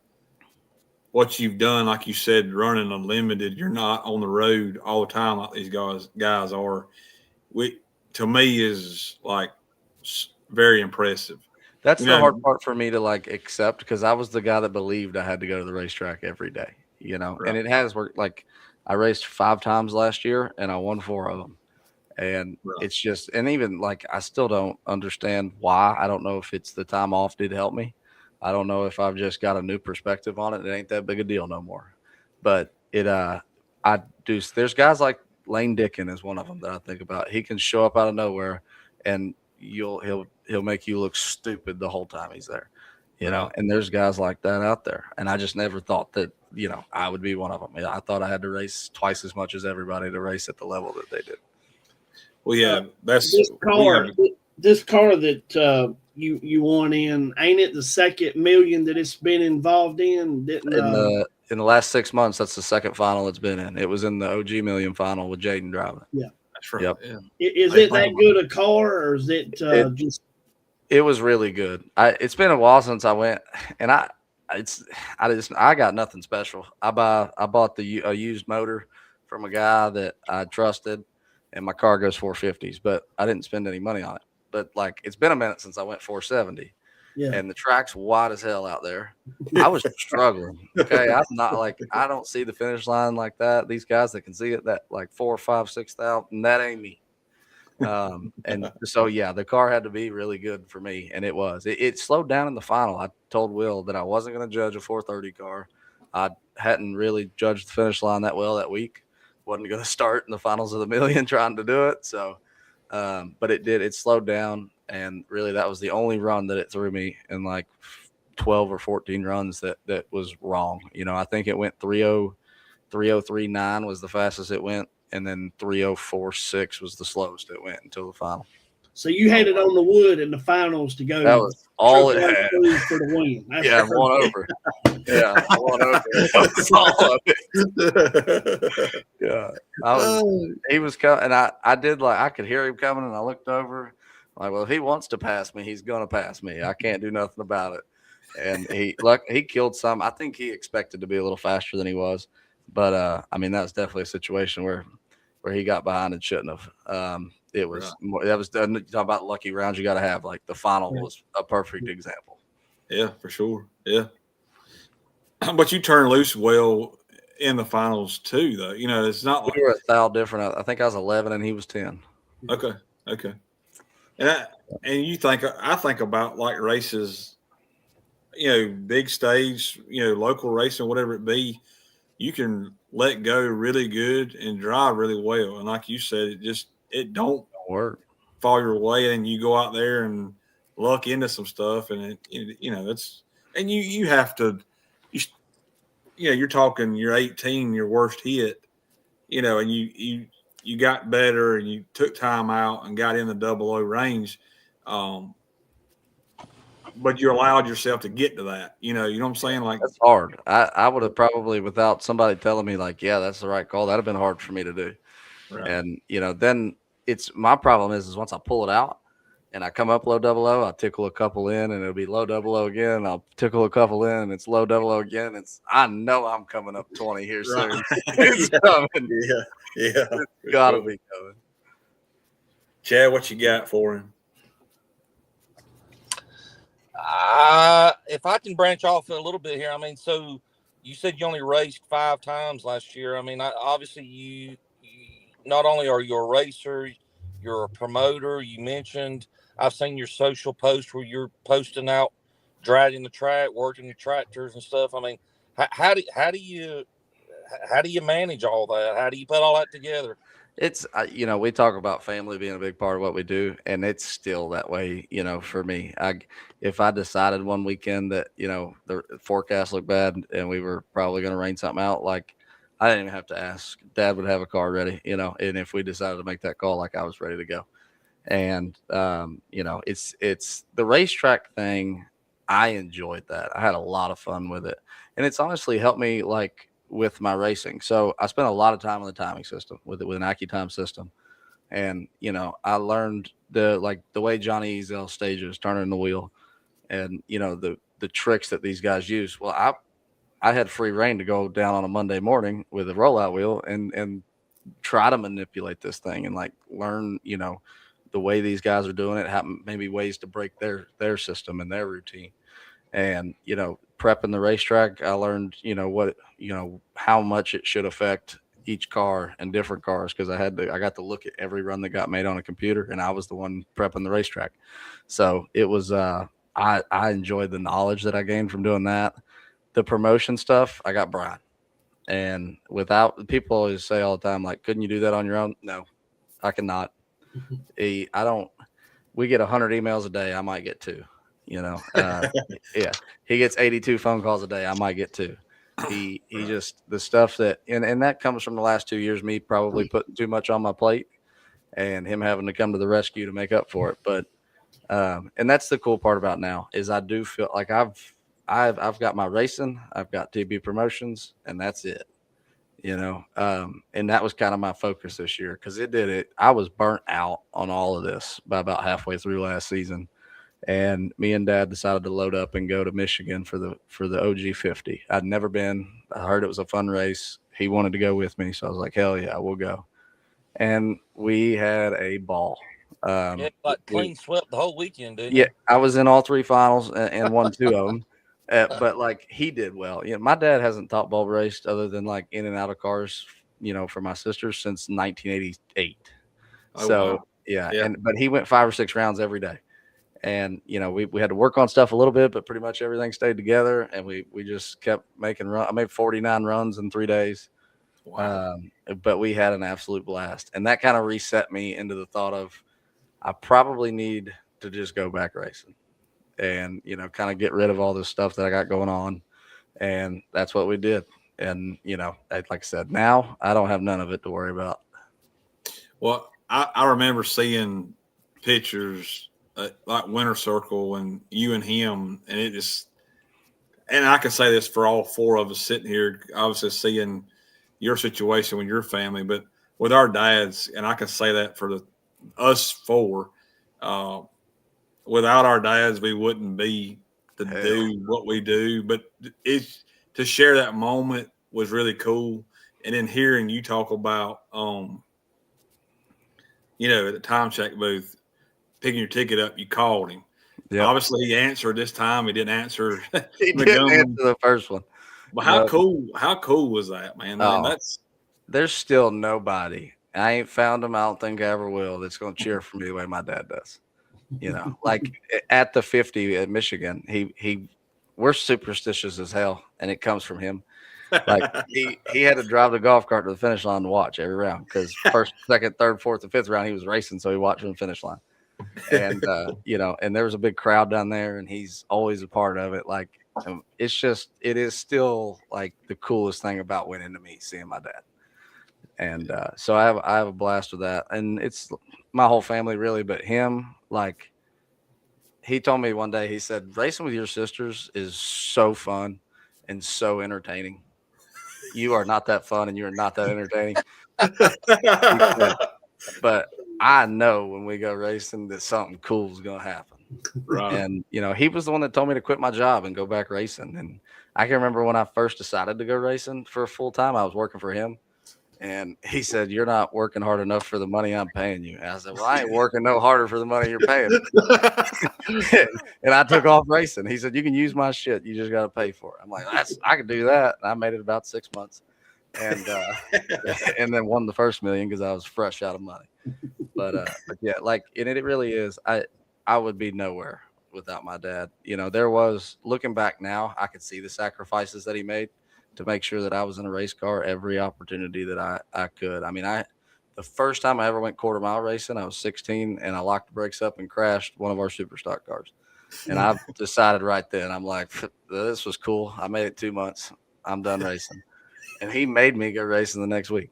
what you've done, like you said, running unlimited, you're not on the road all the time like these guys are. To me, is very impressive. That's the hard part for me to accept, because I was the guy that believed I had to go to the racetrack every day, and it has worked. I raced 5 times last year and I won 4 of them. And it's just, and even I still don't understand why. I don't know if it's the time off did help me. I don't know if I've just got a new perspective on it. It ain't that big a deal no more. But I do. There's guys like Lane Dickin is one of them that I think about. He can show up out of nowhere, and he'll make you look stupid the whole time he's there. And there's guys like that out there. And I just never thought that, I would be one of them. I thought I had to race twice as much as everybody to race at the level that they did. Well, yeah, that's this car that you won in. Ain't it the 2nd million that it's been involved in? In the last 6 months, that's the 2nd final it's been in. It was in the OG Million final with Jaden driving. Yeah, that's right. Yep. Yeah. Is it that good a car, or is it just? It was really good. It's been a while since I went, and I got nothing special. I bought a used motor from a guy that I trusted, and my car goes 450s, but I didn't spend any money on it. But it's been a minute since I went 470. Yeah. And the track's wide as hell out there. I was struggling. Okay. I'm not I don't see the finish line like that. These guys that can see it, that 4, 5, 6,000, that ain't me. And so, yeah, the car had to be really good for me. And it was, it slowed down in the final. I told Will that I wasn't going to judge a 430 car. I hadn't really judged the finish line that well that week. Wasn't going to start in the finals of the million trying to do it. So, but it slowed down. And really, that was the only run that it threw me in 12 or 14 runs that was wrong. I think it went 3:03.9 was the fastest it went, and then 3:04.6 was the slowest it went until the final. So you had it on the wood in the finals to go. That was all it had for the win. That's yeah, one over. Yeah, one over. That's all of it. Yeah, he was coming, and I did I could hear him coming, and I looked over. Well, if he wants to pass me, he's going to pass me. I can't do nothing about it. And he killed some. I think he expected to be a little faster than he was. But, I mean, that was definitely a situation where he got behind and shouldn't have. It was more, that was talking about lucky rounds you got to have. The final was a perfect example. Yeah, for sure. Yeah. But you turned loose well in the finals too, though. It's not we were a thou different. I think I was 11 and he was 10. Okay. And I think about races, big stage, local racing, whatever it be, you can let go really good and drive really well. And like you said, it don't work, fall your way, and you go out there and luck into some stuff, and you have to, you're talking, you're 18, your worst hit, and you got better and you took time out and got in the 00 range. But you allowed yourself to get to that, you know what I'm saying? That's hard. I would have probably, without somebody telling me yeah, that's the right call, that'd have been hard for me to do. Right. And, then my problem is once I pull it out and I come up low 00, I'll tickle a couple in and it'll be low 00 again. I'll tickle a couple in and it's low 00 again. I know I'm coming up 20 here soon. It's coming. Yeah. It's gotta be coming. Chad, what you got for him? If I can branch off a little bit here, I mean, so you said you only raced 5 times last year. I mean, obviously you not only are you a racer, you're a promoter. You mentioned I've seen your social posts where you're posting out driving the track, working the tractors and stuff. I mean, how do you manage all that? How do you put all that together? It's we talk about family being a big part of what we do, and it's still that way. For me, if I decided one weekend that the forecast looked bad and we were probably going to rain something out, like I didn't even have to ask. Dad would have a car ready, and if we decided to make that call, like I was ready to go. And it's the racetrack thing. I enjoyed that. I had a lot of fun with it, and it's honestly helped me like with my racing. So I spent a lot of time on the timing system with an AccuTime system, and I learned the way Johnny Ezel stages turning the wheel, and the tricks that these guys use. Well, I had free reign to go down on a Monday morning with a rollout wheel and try to manipulate this thing and like learn the way these guys are doing it, have maybe ways to break their system and their routine. And prepping the racetrack, I learned how much it should affect each car and different cars, because I got to look at every run that got made on a computer, and I was the one prepping the racetrack. So it was I enjoyed the knowledge that I gained from doing that. The promotion stuff, I got Brian, and without people always say all the time, like, couldn't you do that on your own? No, I cannot. I don't. We get 100 emails a day. I might get 2. Yeah, he gets 82 phone calls a day. I might get 2. He just the stuff that and that comes from the last 2 years, me probably putting too much on my plate and him having to come to the rescue to make up for it. But and that's the cool part about now is I do feel like I've got my racing, I've got TB promotions, and that's it. And that was kind of my focus this year because I was burnt out on all of this by about halfway through last season. And me and Dad decided to load up and go to Michigan for the OG 50. I'd never been. I heard it was a fun race. He wanted to go with me, so I was like, hell yeah, we'll go. And we had a ball. Clean swept the whole weekend, didn't you? Yeah, I was in all 3 finals and won 2 of them. But like he did well. My dad hasn't top bulb raced other than like in and out of cars, for my sisters since 1988. Oh, So wow. yeah. But he went 5 or 6 rounds every day. And, we had to work on stuff a little bit, but pretty much everything stayed together. And we just kept making runs. I made 49 runs in 3 days. Wow. But we had an absolute blast. And that kind of reset me into the thought of I probably need to just go back racing and, kind of get rid of all this stuff that I got going on. And that's what we did. And, like I said, now I don't have none of it to worry about. Well, I remember seeing pictures like Winter Circle and you and him, and it just, and I can say this for all 4 of us sitting here, obviously seeing your situation with your family, but with our dads, and I can say that for us 4, without our dads, we wouldn't be to do what we do. But it's to share that moment was really cool. And then hearing you talk about, at the time check booth, picking your ticket up, you called him. Yep. Obviously, he answered this time. He didn't answer. He didn't answer the first one. But how cool was that, man? I mean, there's still nobody. I ain't found him. I don't think I ever will. That's going to cheer for me the way my dad does. Like at the 50 at Michigan, we're superstitious as hell, and it comes from him. Like he had to drive the golf cart to the finish line to watch every round because first, second, third, fourth, and fifth round he was racing, so he watched from the finish line. And and there was a big crowd down there, and he's always a part of it. Like it is still like the coolest thing about winning to me, seeing my dad. And so I have a blast with that, and it's my whole family really, but him. Like he told me one day, he said, racing with your sisters is so fun and so entertaining. You are not that fun and you are not that entertaining. But I know when we go racing that something cool is going to happen. Right. And, he was the one that told me to quit my job and go back racing. And I can remember when I first decided to go racing for full time, I was working for him. And he said, "You're not working hard enough for the money I'm paying you." And I said, "Well, I ain't working no harder for the money you're paying me." And I took off racing. He said, "You can use my shit. You just got to pay for it." I'm like, I can do that. And I made it about 6 months, and and then won the first million because I was fresh out of money. But yeah, like, and it really is. I would be nowhere without my dad. There was, looking back now, I could see the sacrifices that he made to make sure that I was in a race car every opportunity that I could. I mean, the first time I ever went quarter mile racing, I was 16 and I locked the brakes up and crashed one of our super stock cars. And I decided right then, I'm like, this was cool. I made it 2 months. I'm done racing. And he made me go racing the next week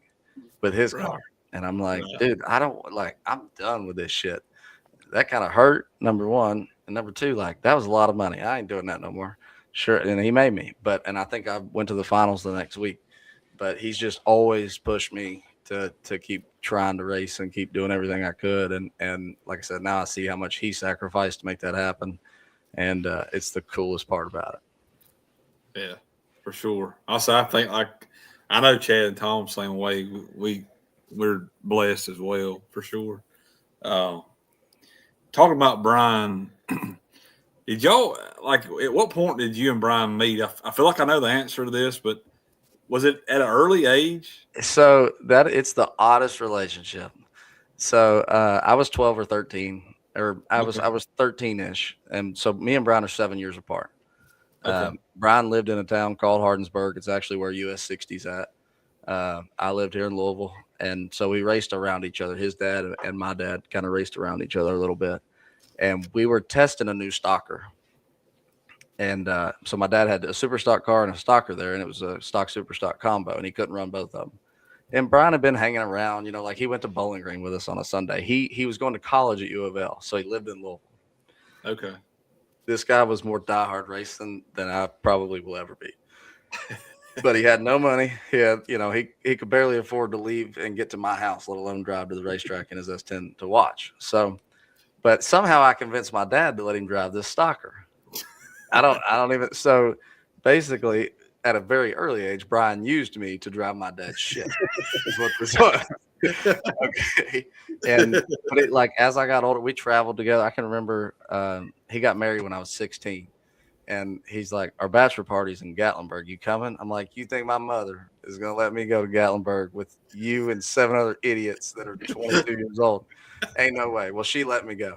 with his car. And I'm like, dude, I'm done with this shit. That kind of hurt, number one. And number two, like, that was a lot of money. I ain't doing that no more. Sure. And he made me. And I think I went to the finals the next week. But he's just always pushed me to keep trying to race and keep doing everything I could. And like I said, now I see how much he sacrificed to make that happen. And it's the coolest part about it. Yeah, for sure. Also, I think, like, I know Chad and Tom same way. We're blessed as well, for sure. Talking about Brian, did y'all, like, at what point did you and Brian meet? I feel like I know the answer to this, but was it at an early age? So it's the oddest relationship. So I was 12 or 13, or I was 13-ish, and so me and Brian are 7 years apart. Okay. Brian lived in a town called Hardensburg. It's actually where US 60's at. I lived here in Louisville, and so we raced around each other. His dad and my dad kind of raced around each other a little bit, and we were testing a new stocker. And so my dad had a super stock car and a stocker there, and it was a stock super stock combo, and he couldn't run both of them. And Brian had been hanging around, like he went to Bowling Green with us on a Sunday. He was going to college at U of L, so he lived in Louisville. Okay. This guy was more diehard racing than I probably will ever be. But he had no money. He had, he could barely afford to leave and get to my house, let alone drive to the racetrack in his S10 to watch. So, but somehow I convinced my dad to let him drive this stocker. I don't even. So basically, at a very early age, Brian used me to drive my dad's shit. Is what this was. Okay. But as I got older, we traveled together. I can remember he got married when I was 16. And he's like, our bachelor party's in Gatlinburg. You coming? I'm like, you think my mother is going to let me go to Gatlinburg with you and 7 other idiots that are 22 years old? Ain't no way. Well, she let me go.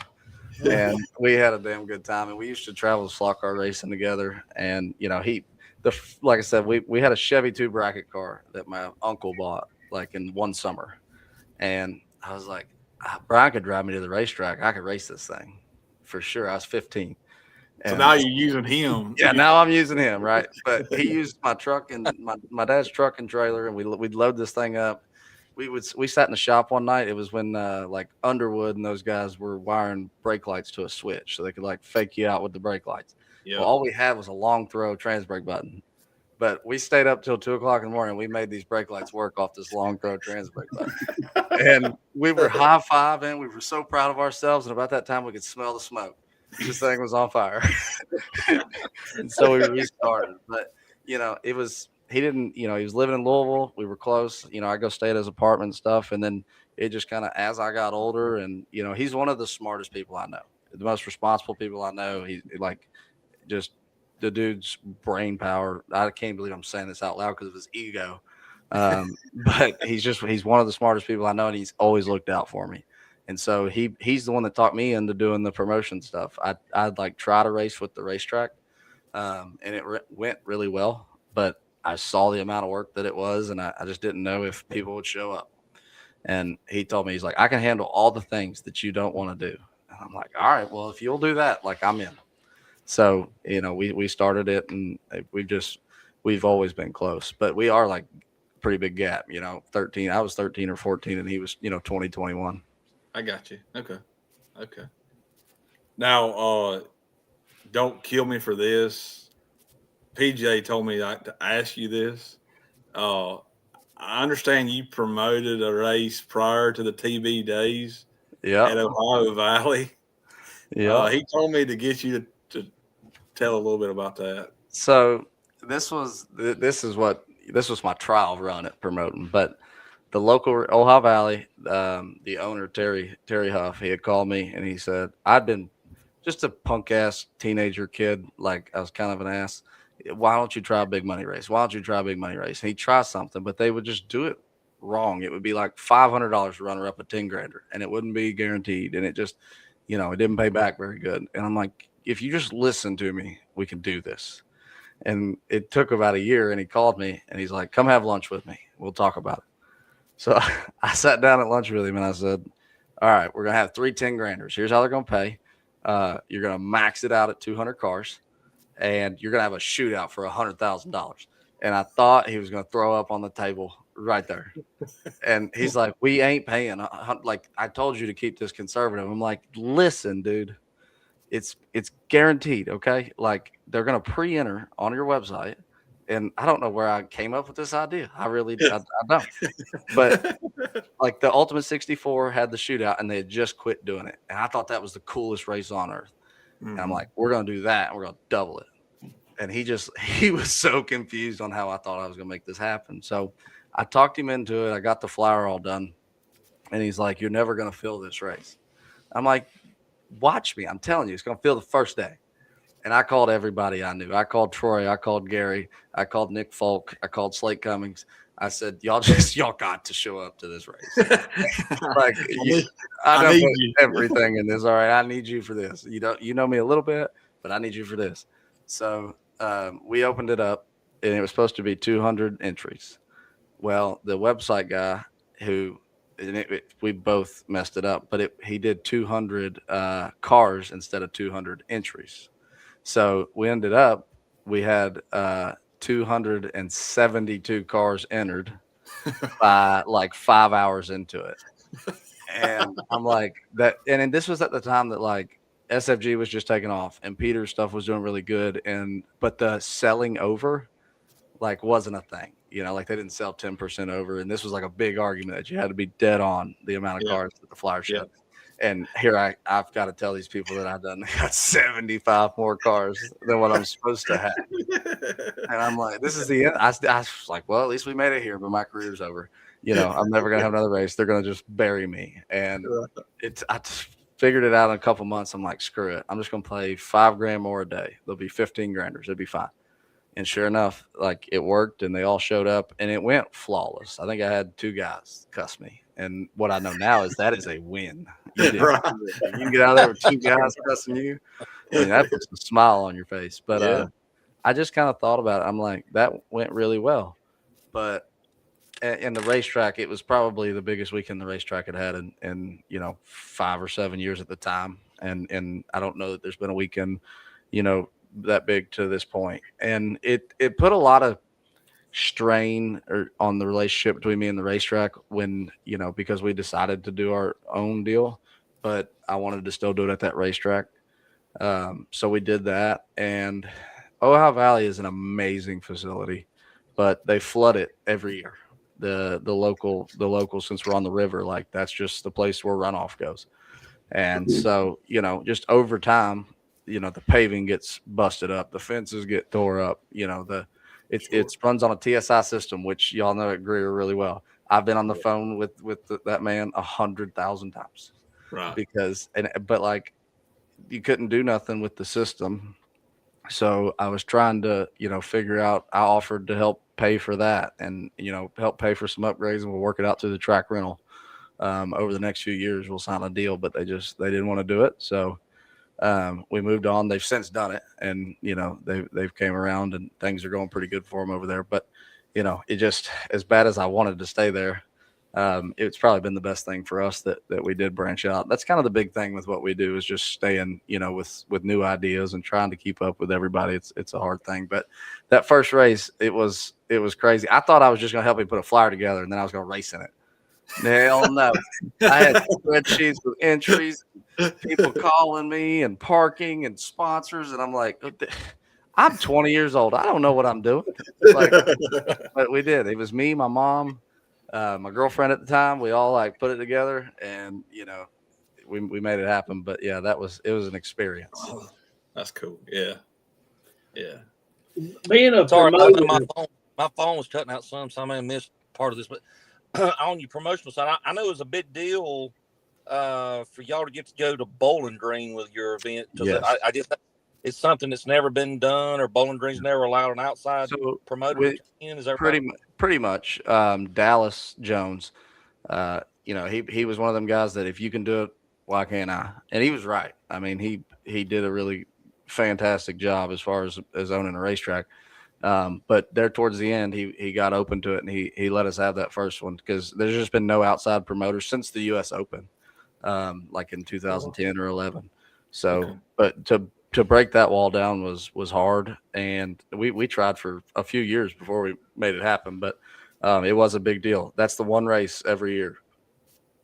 And we had a damn good time. And we used to travel slot car racing together. And, like I said, we had a Chevy 2 bracket car that my uncle bought like in one summer. And I was like, Brian could drive me to the racetrack. I could race this thing for sure. I was 15. So now you're using him. Yeah, now I'm using him, right? But he used my truck and my dad's truck and trailer, and we'd load this thing up. We sat in the shop one night. It was when like Underwood and those guys were wiring brake lights to a switch, so they could like fake you out with the brake lights. Yeah. Well, all we had was a long throw trans brake button, but we stayed up till 2:00 in the morning. We made these brake lights work off this long throw trans brake button, and we were high fiving. We were so proud of ourselves, and about that time we could smell the smoke. This thing was on fire. And so we restarted. But, it was, he didn't, he was living in Louisville. We were close. I go stay at his apartment and stuff. And then it just kind of, as I got older, and, he's one of the smartest people I know, the most responsible people I know. He's like, just the dude's brain power. I can't believe I'm saying this out loud because of his ego. But he's one of the smartest people I know, and he's always looked out for me. And so he's the one that talked me into doing the promotion stuff. I'd like try to race with the racetrack, and it went really well. But I saw the amount of work that it was, and I just didn't know if people would show up. And he told me, he's like, I can handle all the things that you don't want to do. And I'm like, all right, well, if you'll do that, like, I'm in. So, we started it, and we've always been close. But we are like a pretty big gap, 13. I was 13 or 14, and he was, 20, 21. I got you. Okay. Now, don't kill me for this. PJ told me to ask you this. I understand you promoted a race prior to the TB days at Ohio Valley. Yeah. He told me to get you to tell a little bit about that. So this was my trial run at promoting, but the local Ohio Valley, the owner Terry Huff, he had called me and he said I'd been just a punk ass teenager kid, like I was kind of an ass. Why don't you try a big money race? Why don't you try a big money race? And he'd try something, but they would just do it wrong. It would be like $500 to runner up a 10 grander, and it wouldn't be guaranteed, and it just, it didn't pay back very good. And I'm like, if you just listen to me, we can do this. And it took about a year, and he called me and he's like, come have lunch with me. We'll talk about it. So I sat down at lunch with him and I said, all right, we're going to have 3 10 granders. Here's how they're going to pay. You're going to max it out at 200 cars, and you're going to have a shootout for $100,000. And I thought he was going to throw up on the table right there. And he's like, we ain't paying. Like, I told you to keep this conservative. I'm like, listen, dude, it's guaranteed. Okay. Like, they're going to pre-enter on your website. And I don't know where I came up with this idea. I really I don't. But like the Ultimate 64 had the shootout and they had just quit doing it. And I thought that was the coolest race on earth. Mm-hmm. And I'm like, we're going to do that and we're going to double it. And he was so confused on how I thought I was going to make this happen. So I talked him into it. I got the flyer all done. And he's like, you're never going to fill this race. I'm like, watch me. I'm telling you, it's going to fill the first day. And I called everybody I knew. I called Troy. I called Gary. I called Nick Folk. I called Slate Cummings. I said, y'all got to show up to this race. Like, I need you. Everything in this. All right, I need you for this. You know me a little bit, but I need you for this. So we opened it up, and it was supposed to be 200 entries. Well, the website guy we both messed it up, but he did 200 cars instead of 200 entries. So we had 272 cars entered by like 5 hours into it. And I'm like that. And this was at the time that like SFG was just taking off and Peter's stuff was doing really good. But the selling over like wasn't a thing, like they didn't sell 10% over. And this was like a big argument that you had to be dead on the amount of cars that the flyer showed. Yeah. And here I've got to tell these people that I've got 75 more cars than what I'm supposed to have. And I'm like, this is the end. I was like, well, at least we made it here, but my career's over. I'm never going to have another race. They're going to just bury me. And I just figured it out in a couple months. I'm like, screw it. I'm just going to play $5,000 more a day. There'll be 15 granders. It'll be fine. And sure enough, like it worked and they all showed up and it went flawless. I think I had 2 guys cuss me. And what I know now is that is a win. You can get out of there with 2 guys cussing you. I mean, that puts a smile on your face. But I just kind of thought about it. I'm like, that went really well. But in the racetrack, it was probably the biggest weekend the racetrack had in 5 or 7 years at the time. And I don't know that there's been a weekend, that big to this point. And it put a lot of strain on the relationship between me and the racetrack when, because we decided to do our own deal, but I wanted to still do it at that racetrack. So we did that. And Ohio Valley is an amazing facility, but they flood it every year. The local, since we're on the river, like that's just the place where runoff goes. And so, just over time, the paving gets busted up, the fences get tore up, it runs on a TSI system, which y'all know at Greer really well. I've been on the phone with that man 100,000 times, right? But like you couldn't do nothing with the system. So I was trying to, figure out, I offered to help pay for that and, help pay for some upgrades, and we'll work it out through the track rental. Over the next few years, we'll sign a deal, but they didn't want to do it. So we moved on. They've since done it, and they've came around, and things are going pretty good for them over there. But it just, as bad as I wanted to stay there, it's probably been the best thing for us that we did branch out. That's kind of the big thing with what we do, is just staying with new ideas and trying to keep up with everybody. It's a hard thing, but that first race, it was crazy. I thought I was just going to help him put a flyer together, and then I was going to race in it. Hell no. I had spreadsheets with entries, people calling me and parking and sponsors. And I'm like, I'm 20 years old. I don't know what I'm doing. But we did. It was me, my mom, my girlfriend at the time. We all put it together, and, we made it happen. But yeah, it was an experience. Oh, that's cool. Yeah. Yeah. Being a Sorry, promoter, my phone was cutting out some, so I may have missed part of this, but on your promotional side, I know it was a big deal for y'all to get to go to Bowling Green with your event, because Yes. I just it's something that's never been done, or Bowling Green's never allowed an outside So promoter we to come in. Is that pretty right? pretty much Dallas Jones. He was one of them guys that if you can do it, why can't I? And he was right. I mean, he did a really fantastic job as far as owning a racetrack. But there towards the end, he got open to it, and he let us have that first one, because there's just been no outside promoters since the U.S. Open, like in 2010 or 11. So, Okay. but to break that wall down was hard, and we tried for a few years before we made it happen. But it was a big deal. That's the one race every year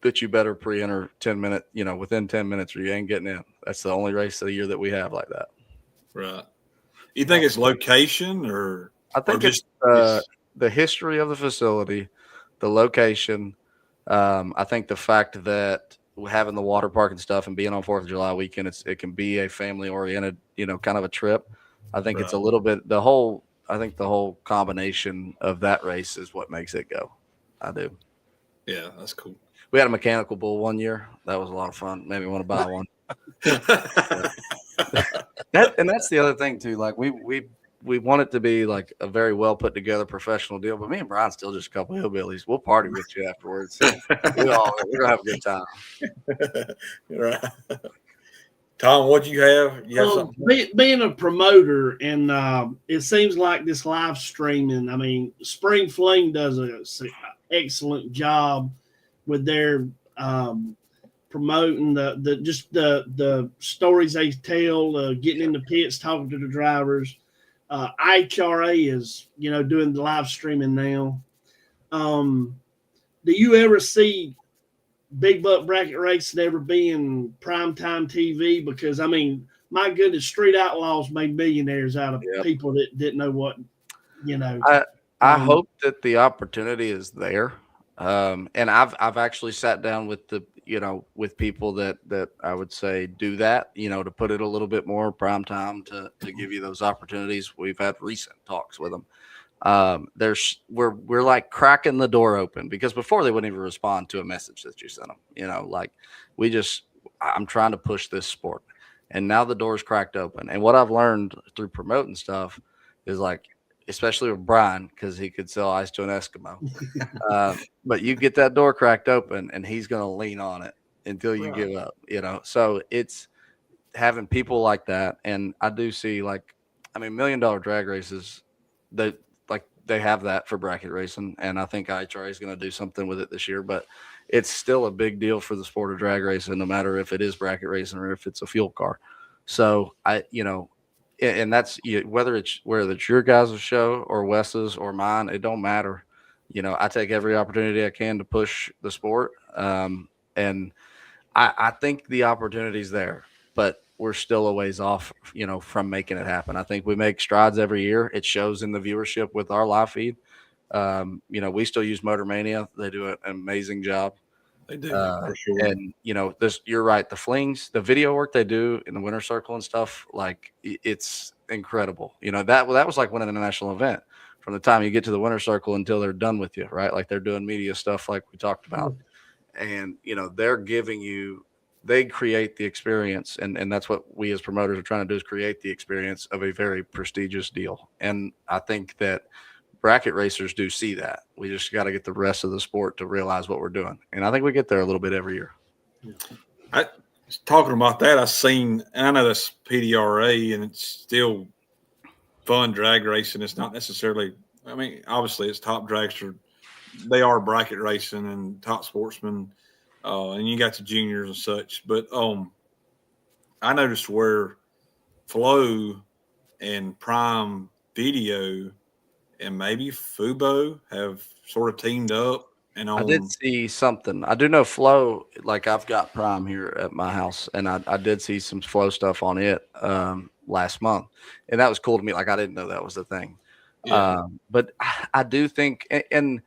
that you better pre-enter 10 minutes, within 10 minutes, or you ain't getting in. That's the only race of the year that we have like that. Right. You think it's location or I think just it's the history of the facility, the location. I think the fact that having the water park and stuff and being on 4th of July weekend, it can be a family oriented, kind of a trip. I think it's a little bit I think the whole combination of that race is what makes it go. I do. Yeah, that's cool. We had a mechanical bull one year. That was a lot of fun. Made me want to buy one. That's the other thing too. Like we want it to be like a very well put together professional deal, but me and Brian's still just a couple of hillbillies. We'll party with you afterwards. We're gonna have a good time. Right. Tom, what you have? You have something? Being a promoter, and it seems like this live streaming. I mean, Spring Fling does an excellent job with their promoting the stories they tell, getting in the pits, talking to the drivers. IHRA is doing the live streaming now. Do you ever see big buck bracket racing ever being primetime TV? Because I mean, my goodness, Street Outlaws made millionaires out of people that didn't know what I hope that the opportunity is there. And I've actually sat down with with people that I would say do that, to put it a little bit more prime time to give you those opportunities. We've had recent talks with them. We're like cracking the door open, because before they wouldn't even respond to a message that you sent them, I'm trying to push this sport, and now the door's cracked open. And what I've learned through promoting stuff is, like, especially with Brian, because he could sell ice to an Eskimo. But you get that door cracked open, and he's going to lean on it until you give up, So it's having people like that. And I do see, $1 million drag races, they have that for bracket racing. And I think IHRA is going to do something with it this year. But it's still a big deal for the sport of drag racing, no matter if it is bracket racing or if it's a fuel car. So and that's whether it's your guys' show or Wes's or mine, it don't matter. I take every opportunity I can to push the sport. And I think the opportunity's there, but we're still a ways off, from making it happen. I think we make strides every year. It shows in the viewership with our live feed. We still use Motor Mania. They do an amazing job. They do, for sure. And you're right. The flings, the video work they do in the winter circle and stuff, it's incredible. That was like winning a national event from the time you get to the winter circle until they're done with you, right? Like, they're doing media stuff like we talked about. And, they're giving you, they create the experience. And that's what we as promoters are trying to do, is create the experience of a very prestigious deal. And I think that bracket racers do see that. We just got to get the rest of the sport to realize what we're doing. And I think we get there a little bit every year. Talking about that, and I know that's PDRA, and it's still fun drag racing. It's not necessarily, obviously it's top dragster. They are bracket racing and top sportsmen, and you got the juniors and such. But I noticed where Flow and Prime Video and maybe Fubo have sort of teamed up. And I did see something. I do know Flow, I've got Prime here at my house, and I did see some Flow stuff on it last month, and that was cool to me. I didn't know that was the thing. Yeah. But I do think, and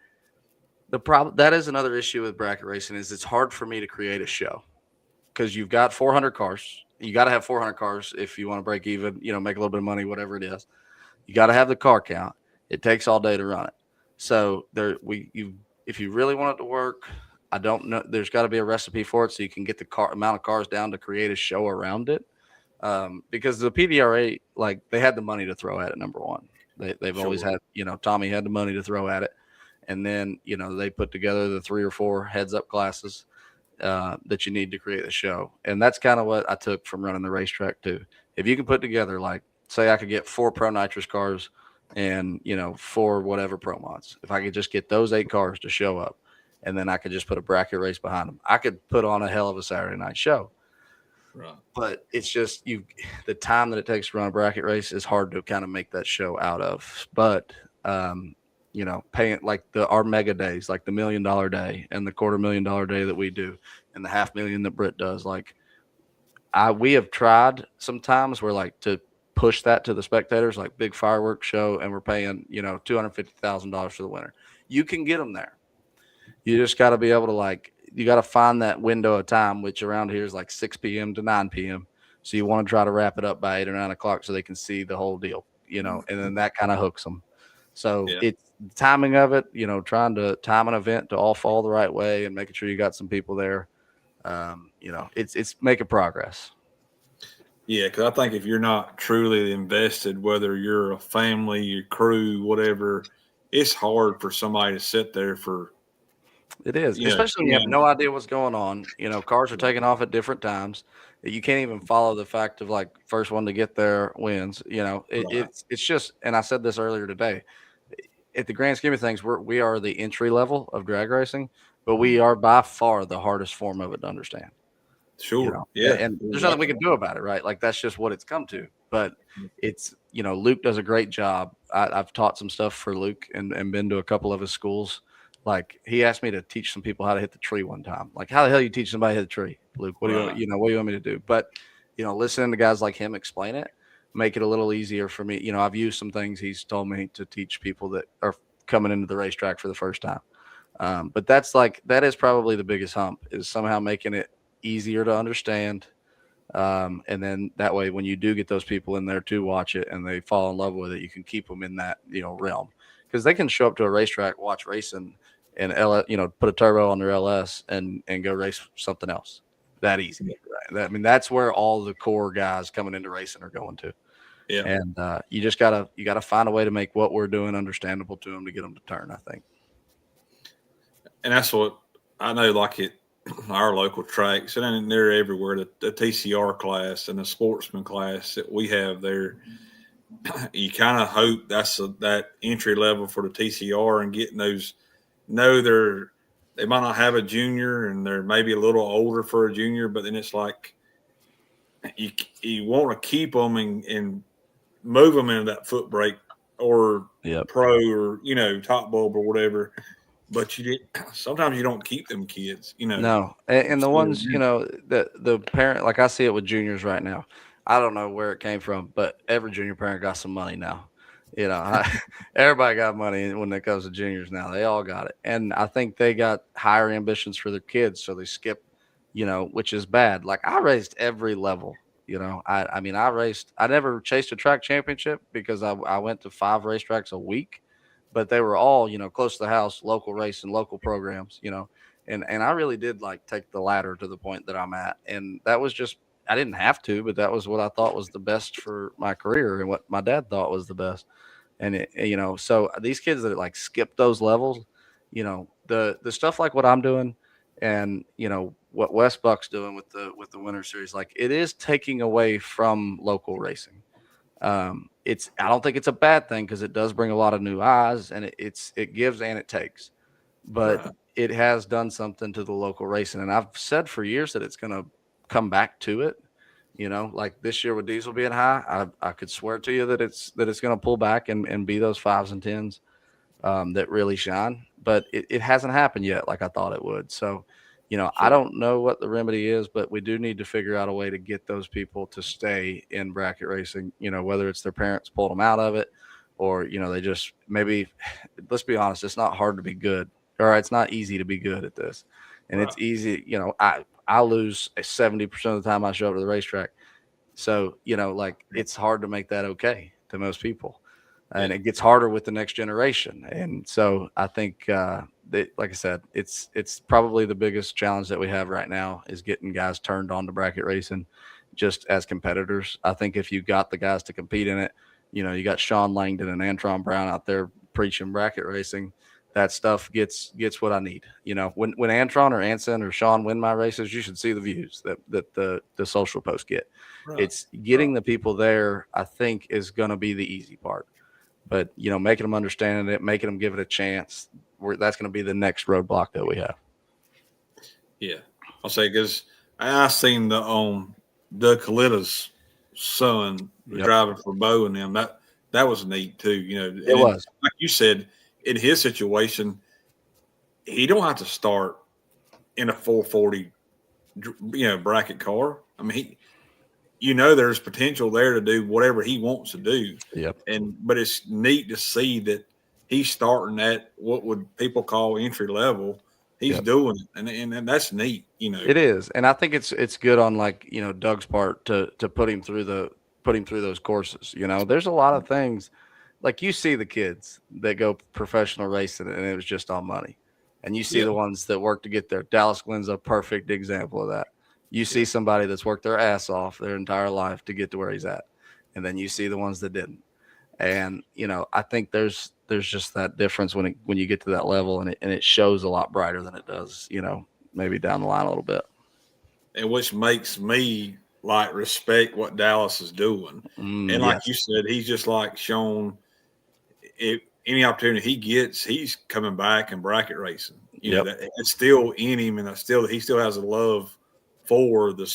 the problem, that is another issue with bracket racing, is it's hard for me to create a show, because you've got 400 cars. You got to have 400 cars if you want to break even, make a little bit of money, whatever it is. You got to have the car count. It takes all day to run it. So if you really want it to work, I don't know. There's got to be a recipe for it so you can get the amount of cars down to create a show around it. Because the PDRA, like they had the money to throw at it. Number one, they've always had, Tommy had the money to throw at it, and then they put together the 3 or 4 heads-up classes that you need to create the show, and that's kind of what I took from running the racetrack too. If you can put together, like, say, I could get 4 Pro Nitrous cars and 4 whatever Pro Mods. If I could just get those 8 cars to show up, and then I could just put a bracket race behind them, I could put on a hell of a Saturday night show. Right. But it's just the time that it takes to run a bracket race is hard to kind of make that show out of. But paying like our mega days, like the $1 million day and the $250,000 day that we do, and the $500,000 that Britt does, like we have tried sometimes where like to push that to the spectators, like big fireworks show, and we're paying $250,000 for the winner. You can get them there. You just got to be able to you got to find that window of time, which around here is like 6 p.m. to 9 p.m. So you want to try to wrap it up by 8 or 9 o'clock so they can see the whole deal, and then that kind of hooks them. So it's the timing of it, trying to time an event to all fall the right way and making sure you got some people there. It's making progress. Yeah, because I think if you're not truly invested, whether you're a family, your crew, whatever, it's hard for somebody to sit there for. It is, especially when you have no idea what's going on. Cars are taking off at different times. You can't even follow the fact of like first one to get there wins. It's just, and I said this earlier today. At the grand scheme of things, we are the entry level of drag racing, but we are by far the hardest form of it to understand. Sure. And there's nothing we can do about it, right? Like that's just what it's come to. But it's, Luke does a great job. I've taught some stuff for Luke and been to a couple of his schools. Like he asked me to teach some people how to hit the tree one time. Like, how the hell you teach somebody to hit the tree, Luke? What do what do you want me to do? But listening to guys like him explain it, make it a little easier for me. I've used some things he's told me to teach people that are coming into the racetrack for the first time. But that is probably the biggest hump, is somehow making it easier to understand. And then that way, when you do get those people in there to watch it and they fall in love with it, you can keep them in that, realm, because they can show up to a racetrack, watch racing, and put a turbo on their LS and go race something else. That easy. Right? That's where all the core guys coming into racing are going to. Yeah. And you just gotta find a way to make what we're doing understandable to them to get them to turn, I think. And that's what I know, like at our local tracks, and they're everywhere, the TCR class and the sportsman class that we have there. You kind of hope that's that entry level for the TCR, and getting those. They might not have a junior, and they're maybe a little older for a junior, but then it's like you want to keep them and move them into that foot brake or pro or top bulb or whatever. But sometimes you don't keep them kids, No, and the ones the parent, like I see it with juniors right now. I don't know where it came from, but every junior parent got some money now. Everybody got money when it comes to juniors now. They all got it. And I think they got higher ambitions for their kids. So they skip, which is bad. Like I raced every level, I never chased a track championship because I went to 5 racetracks a week, but they were all, close to the house, local racing, local programs, and I really did take the ladder to the point that I'm at. And that was just, I didn't have to, but that was what I thought was the best for my career and what my dad thought was the best. And so these kids that skip those levels, the stuff like what I'm doing and, what Wes Buck's doing with the Winter Series, it is taking away from local racing. I don't think it's a bad thing because it does bring a lot of new eyes, and it gives and it takes, but it has done something to the local racing. And I've said for years that it's going to come back to it. Like this year with diesel being high, I could swear to you that it's going to pull back and be those 5s and 10s that really shine. But it hasn't happened yet like I thought it would. So, sure. I don't know what the remedy is, but we do need to figure out a way to get those people to stay in bracket racing, whether it's their parents pulled them out of it or, they just maybe, let's be honest, it's not hard to be good, or it's not easy to be good at this. And it's easy, I lose 70% of the time I show up to the racetrack. So, it's hard to make that okay to most people. And it gets harder with the next generation. And so I think, like I said, it's probably the biggest challenge that we have right now is getting guys turned on to bracket racing just as competitors. I think if you got the guys to compete in it, you got Sean Langdon and Antron Brown out there preaching bracket racing. That stuff gets what I need. When Antron or Anson or Sean win my races, you should see the views that the social posts get. Right. It's getting the people there, I think, is going to be the easy part. But, making them understand it, making them give it a chance, that's going to be the next roadblock that we have. Yeah. I'll say, because I seen the Doug Calitta's son driving for Bo and them. That was neat too. It was. Like you said, in his situation, he don't have to start in a 440, bracket car. I mean, there's potential there to do whatever he wants to do. Yep. But it's neat to see that he's starting at what would people call entry level. He's doing it, and that's neat. It is, and I think it's good on Doug's part to put him through those courses. There's a lot of things. Like you see the kids that go professional racing and it was just all money. And you see the ones that work to get there. Dallas Glynn's a perfect example of that. You see somebody that's worked their ass off their entire life to get to where he's at. And then you see the ones that didn't. And, I think there's just that difference when you get to that level and it shows a lot brighter than it does, maybe down the line a little bit. And which makes me respect what Dallas is doing. And like you said, he's just shown if any opportunity he gets, he's coming back and bracket racing. It's still in him, and he still has a love for the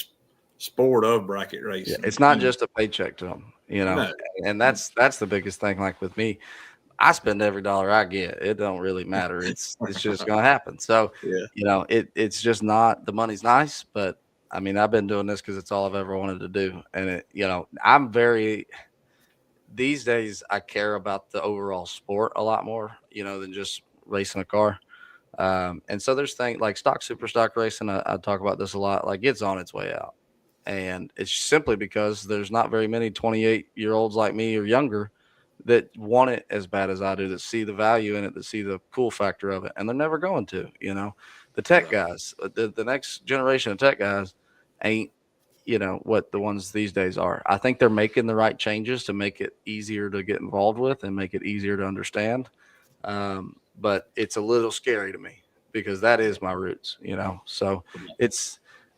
sport of bracket racing. Yeah, it's not just a paycheck to him, No. And that's the biggest thing. Like with me, I spend every dollar I get. It don't really matter. It's just going to happen. So, it's just not, the money's nice, but I mean, I've been doing this because it's all I've ever wanted to do. And these days I care about the overall sport a lot more, than just racing a car. And so there's things like super stock racing. I talk about this a lot. It's on its way out. And it's simply because there's not very many 28-year-olds like me or younger that want it as bad as I do, that see the value in it, that see the cool factor of it. And they're never going to, the tech guys, the next generation of tech guys ain't, what the ones these days are. I think they're making the right changes to make it easier to get involved with and make it easier to understand. But it's a little scary to me because that is my roots, so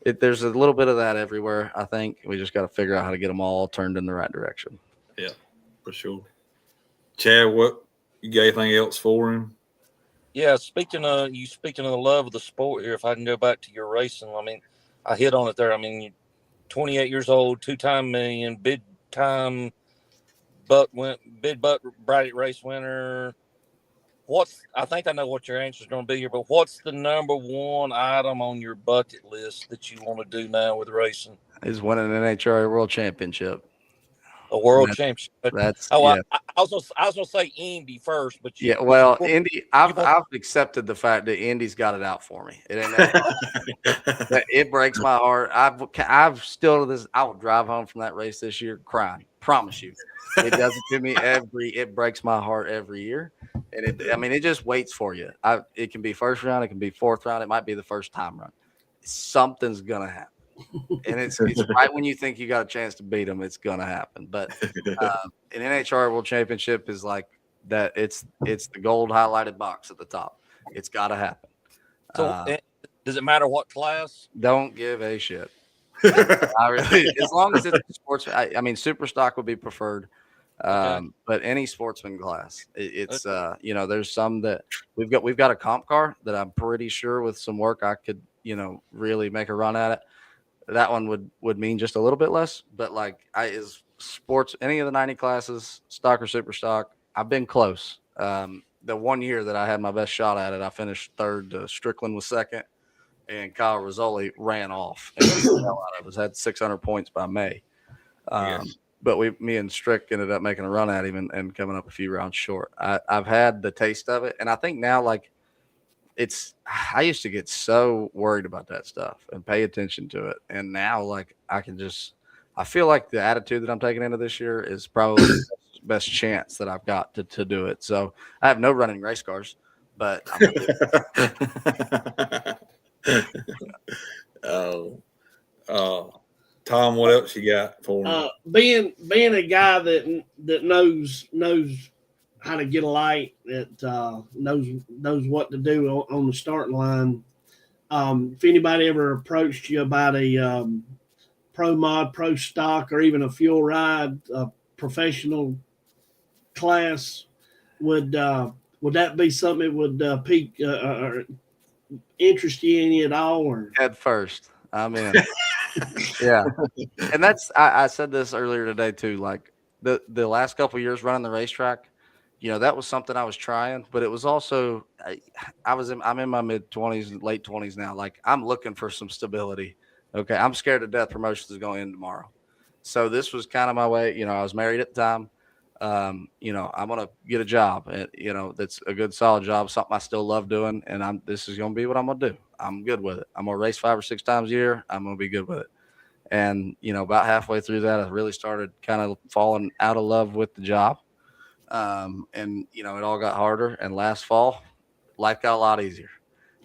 there's a little bit of that everywhere. I think we just got to figure out how to get them all turned in the right direction. Yeah, for sure. Chad, what you got anything else for him? Yeah, speaking of the love of the sport here, if I can go back to your racing, I mean, I hit on it there. I mean, you're 28 years old, 2-time million, big butt bracket race winner. I think I know what your answer is going to be here, but what's the number one item on your bucket list that you want to do now with racing? Is winning an NHRA World Championship. A world championship. That's I was gonna say Indy first, but Indy. I've accepted the fact that Indy's got it out for me. It ain't that. It breaks my heart. I've still to this. I will drive home from that race this year crying. Promise you, it does it to me it breaks my heart every year, and it just waits for you. It can be first round, it can be fourth round, it might be the first time run. Something's gonna happen. And it's right when you think you got a chance to beat them, it's gonna happen. But an NHR World Championship is like that. It's the gold highlighted box at the top. It's got to happen. So, does it matter what class? Don't give a shit. As long as it's sports. I mean, super stock would be preferred, but any sportsman class. It's there's some that we've got a comp car that I'm pretty sure with some work I could really make a run at it. That one would mean just a little bit less, but is sports, any of the 90 classes, stock or super stock, I've been close. The 1 year that I had my best shot at it, I finished third. Strickland was second, and Kyle Rizzoli ran off. And I had 600 points by May. But me and Strick ended up making a run at him and coming up a few rounds short. I've had the taste of it, and I think now I used to get so worried about that stuff and pay attention to it. And now I feel like the attitude that I'm taking into this year is probably the best chance that I've got to do it. So I have no running race cars, but I'm gonna do it. Tom, what else you got for me? Being a guy that knows how to get a light, that knows what to do on the starting line. If anybody ever approached you about a pro mod, pro stock, or even a fuel ride, professional class, would that be something that would pique or interest you in at all? Or Head first. I'm in. Yeah. And that's I said this earlier today too. Like the last couple of years running the racetrack, that was something I was trying, but it was also I'm in my mid-20s, late 20s now. Like I'm looking for some stability. Okay. I'm scared to death promotions is going in tomorrow. So this was kind of my way. I was married at the time. I'm gonna get a job, that's a good solid job, something I still love doing, and this is gonna be what I'm gonna do. I'm good with it. I'm gonna race 5 or 6 times a year. I'm gonna be good with it. And about halfway through that, I really started kind of falling out of love with the job. And it all got harder. And last fall, life got a lot easier.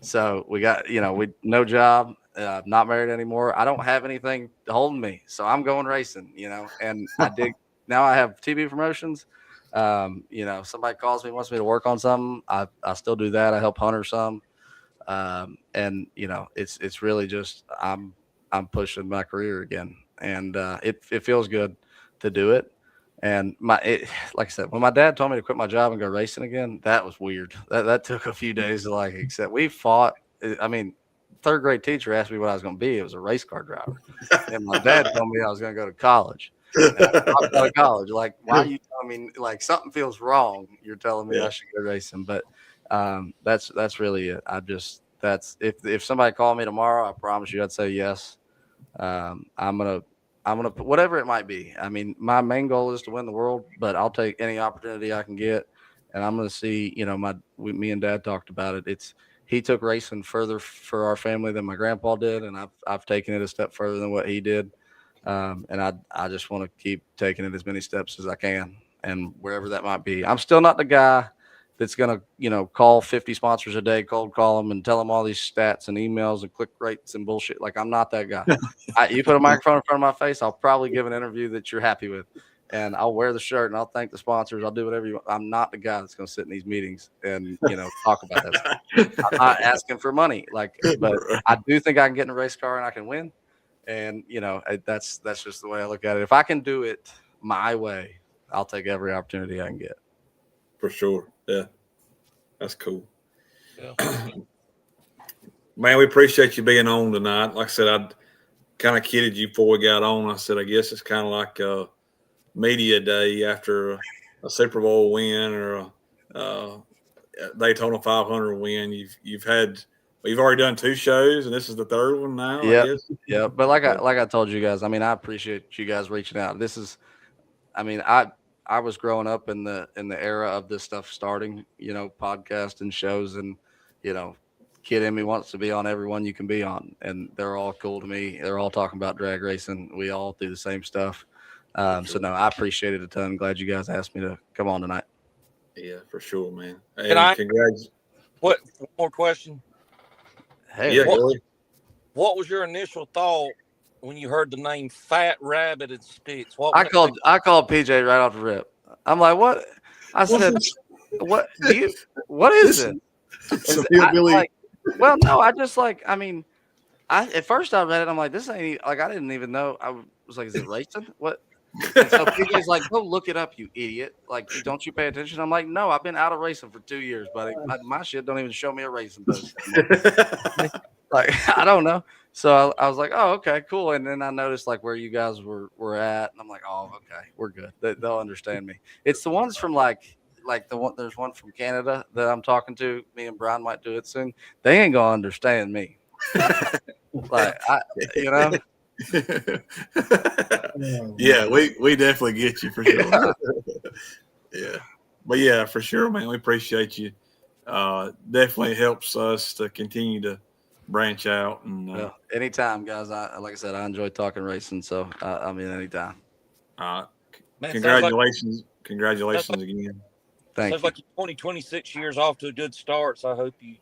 So we got, we no job, not married anymore. I don't have anything holding me, so I'm going racing. And I dig. Now I have TV promotions. Somebody calls me, wants me to work on something. I still do that. I help Hunter some. And it's really just I'm pushing my career again, and it feels good to do it. And like I said, when my dad told me to quit my job and go racing again, that was weird. That took a few days to accept. We fought. I mean, third grade teacher asked me what I was going to be. It was a race car driver, and my dad told me I was going to go to college. And I dropped out of college. Like, why are you telling me? Like, something feels wrong. You're telling me I should go racing, but that's really it. That's if somebody called me tomorrow, I promise you I'd say yes. I'm gonna put whatever it might be. I mean, my main goal is to win the world, but I'll take any opportunity I can get. And I'm gonna see, me and Dad talked about it. He took racing further for our family than my grandpa did, and I've taken it a step further than what he did. And I just want to keep taking it as many steps as I can, and wherever that might be. I'm still not the guy that's going to, call 50 sponsors a day, cold call them and tell them all these stats and emails and click rates and bullshit. Like, I'm not that guy. You put a microphone in front of my face, I'll probably give an interview that you're happy with, and I'll wear the shirt and I'll thank the sponsors. I'll do whatever you want. I'm not the guy that's going to sit in these meetings and, talk about that stuff. I'm not asking for money. But I do think I can get in a race car and I can win. And, that's just the way I look at it. If I can do it my way, I'll take every opportunity I can get. For sure. Yeah. That's cool. Yeah. Man, we appreciate you being on tonight. Like I said, I kind of kidded you before we got on. I said, I guess it's kind of like a media day after a Super Bowl win or a Daytona 500 win. You've already done 2 shows, and this is the 3rd one now. Yeah. I guess. Yeah. But like I told you guys, I mean, I appreciate you guys reaching out. I was growing up in the era of this stuff starting, podcast and shows, and, Kid in me wants to be on everyone you can be on, and they're all cool to me. They're all talking about drag racing. We all do the same stuff. So no, I appreciate it a ton. Glad you guys asked me to come on tonight. Yeah, for sure, man. And One more question? Hey, yeah, what was your initial thought when you heard the name Fat Rabbit and Sticks? I called PJ right off the rip. I'm like, what? I said, what is it? Well, no, I just at first I read it. I'm like, this ain't I didn't even know. I was like, is it racing? What? And so PJ's like, go look it up, you idiot. Like, don't you pay attention? I'm like, no, I've been out of racing for 2 years, buddy. My shit don't even show me a racing post. I don't know. So I was like, oh, okay, cool. And then I noticed where you guys were at, and I'm like, oh, okay, we're good. They'll understand me. It's the ones from there's one from Canada that I'm talking to. Me and Brian might do it soon. They ain't gonna understand me. Yeah, we definitely get you for sure. Yeah, but yeah, for sure, man. We appreciate you. Definitely helps us to continue to branch out. And anytime, guys. Like I said, I enjoy talking racing, so anytime. Congratulations again. Thank Sounds you. like your 2026 year's off to a good start, so I hope you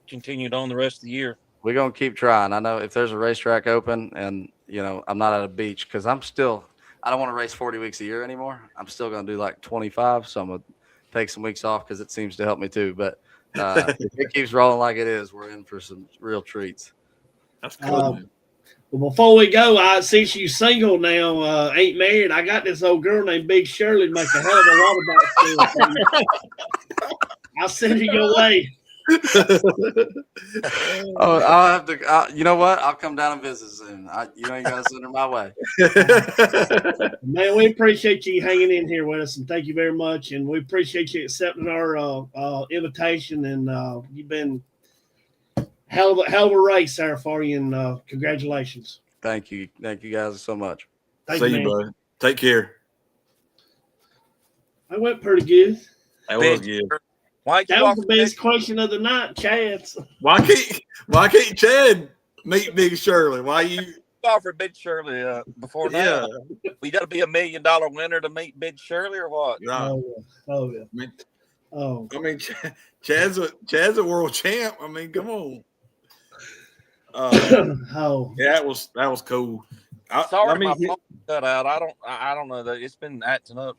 continued on the rest of the year. We're going to keep trying. I know if there's a racetrack open and, I'm not at a beach because I don't want to race 40 weeks a year anymore. I'm still going to do like 25. So I'm going to take some weeks off because it seems to help me too. But if it keeps rolling like it is, we're in for some real treats. That's cool, man. Well, before we go, since you single now, ain't married, I got this old girl named Big Shirley to make a hell of a lot about stuff. I'll send it your way. I'll have to. You know what? I'll come down and visit soon. You ain't got to send her my way. Man, we appreciate you hanging in here with us, and thank you very much. And we appreciate you accepting our invitation. And you've been hell of a race there for you. And congratulations. Thank you guys so much. See you, bud. Take care. I went pretty good. That was good. That was the best question of the night, Chad's. Why can't Chad meet Big Shirley? Why you offered Big Shirley before now? Yeah. We got to be $1 million winner to meet Big Shirley, or what? Right. Oh yeah. I mean, Chad's a world champ. I mean, come on. Yeah, that was cool. Sorry, my phone cut out. I don't know that it's been acting up.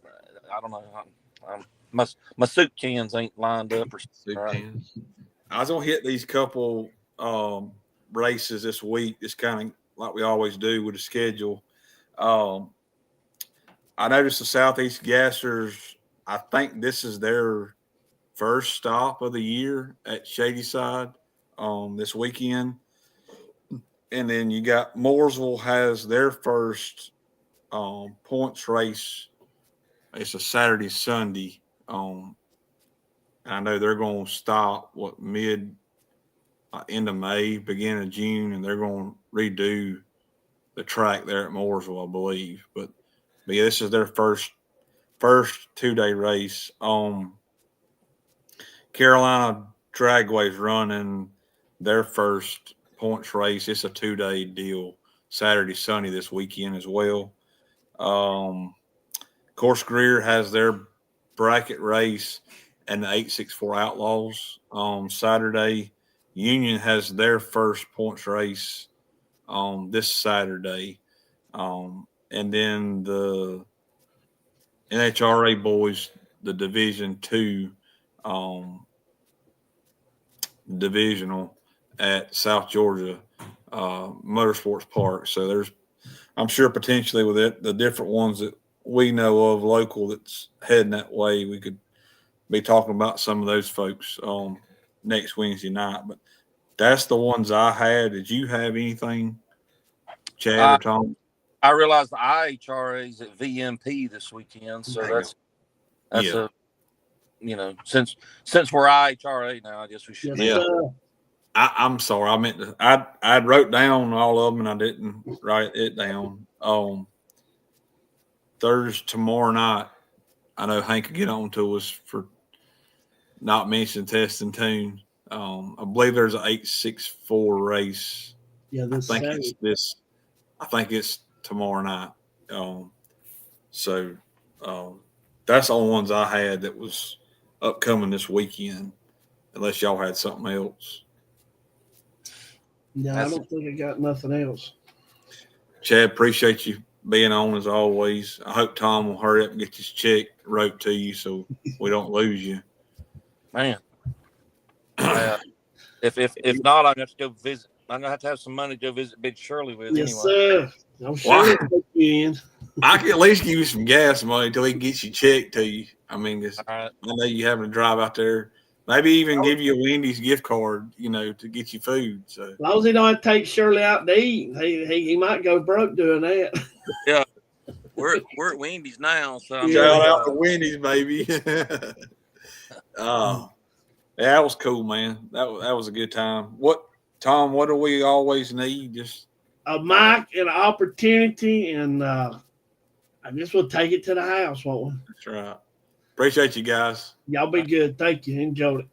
I don't know. My soup cans ain't lined up or something. Right. I was gonna hit these couple races this week, just kind of like we always do with the schedule. I noticed the Southeast Gassers. I think this is their first stop of the year at Shadyside this weekend, and then you got Mooresville has their first points race. It's a Saturday, Sunday. I know they're going to stop end of May, beginning of June, and they're going to redo the track there at Mooresville, I believe. But yeah, this is their first 2-day race. Carolina Dragway's running their first points race. It's a 2-day deal, Saturday, Sunday this weekend as well. Course Greer has their bracket race and the 864 Outlaws on Saturday. Union has their first points race this Saturday. And then the NHRA boys, the Division II divisional at South Georgia Motorsports Park. So I'm sure potentially with it, the different ones that we know of local that's heading that way, we could be talking about some of those folks next Wednesday night. But that's the ones I had. Did you have anything, Chad or Tom? I realized the IHRA is at VMP this weekend, so that's a since we're IHRA now, I guess we should. Yeah. I'm sorry. I meant to. I wrote down all of them and I didn't write it down. Thursday tomorrow night, I know Hank will get on to us for not mentioning Test and Tune. I believe there's an 864 race. Yeah, I think it's tomorrow night. So that's the only ones I had that was upcoming this weekend, unless y'all had something else. No, I don't think I got nothing else. Chad, appreciate you being on as always. I hope Tom will hurry up and get this check wrote to you so we don't lose you. Man. If not, I'm gonna have to go visit. I'm gonna have to have some money to go visit Big Shirley with. Yes, anyway. Sir. I'm sure he'll take you in. I can at least give you some gas money until he gets you checked to you. I mean, right. I know you having to drive out there. Maybe even give you a Wendy's gift card, to get you food. So as long as he don't have to take Shirley out to eat, he might go broke doing that. Yeah, we're at Wendy's now, so I'm shout out to Wendy's, baby. Yeah, that was cool, man. That was a good time. Tom? What do we always need? Just a mic and an opportunity, and I guess we'll take it to the house, won't we? That's right. Appreciate you guys. Y'all be good. Thank you. Enjoyed it.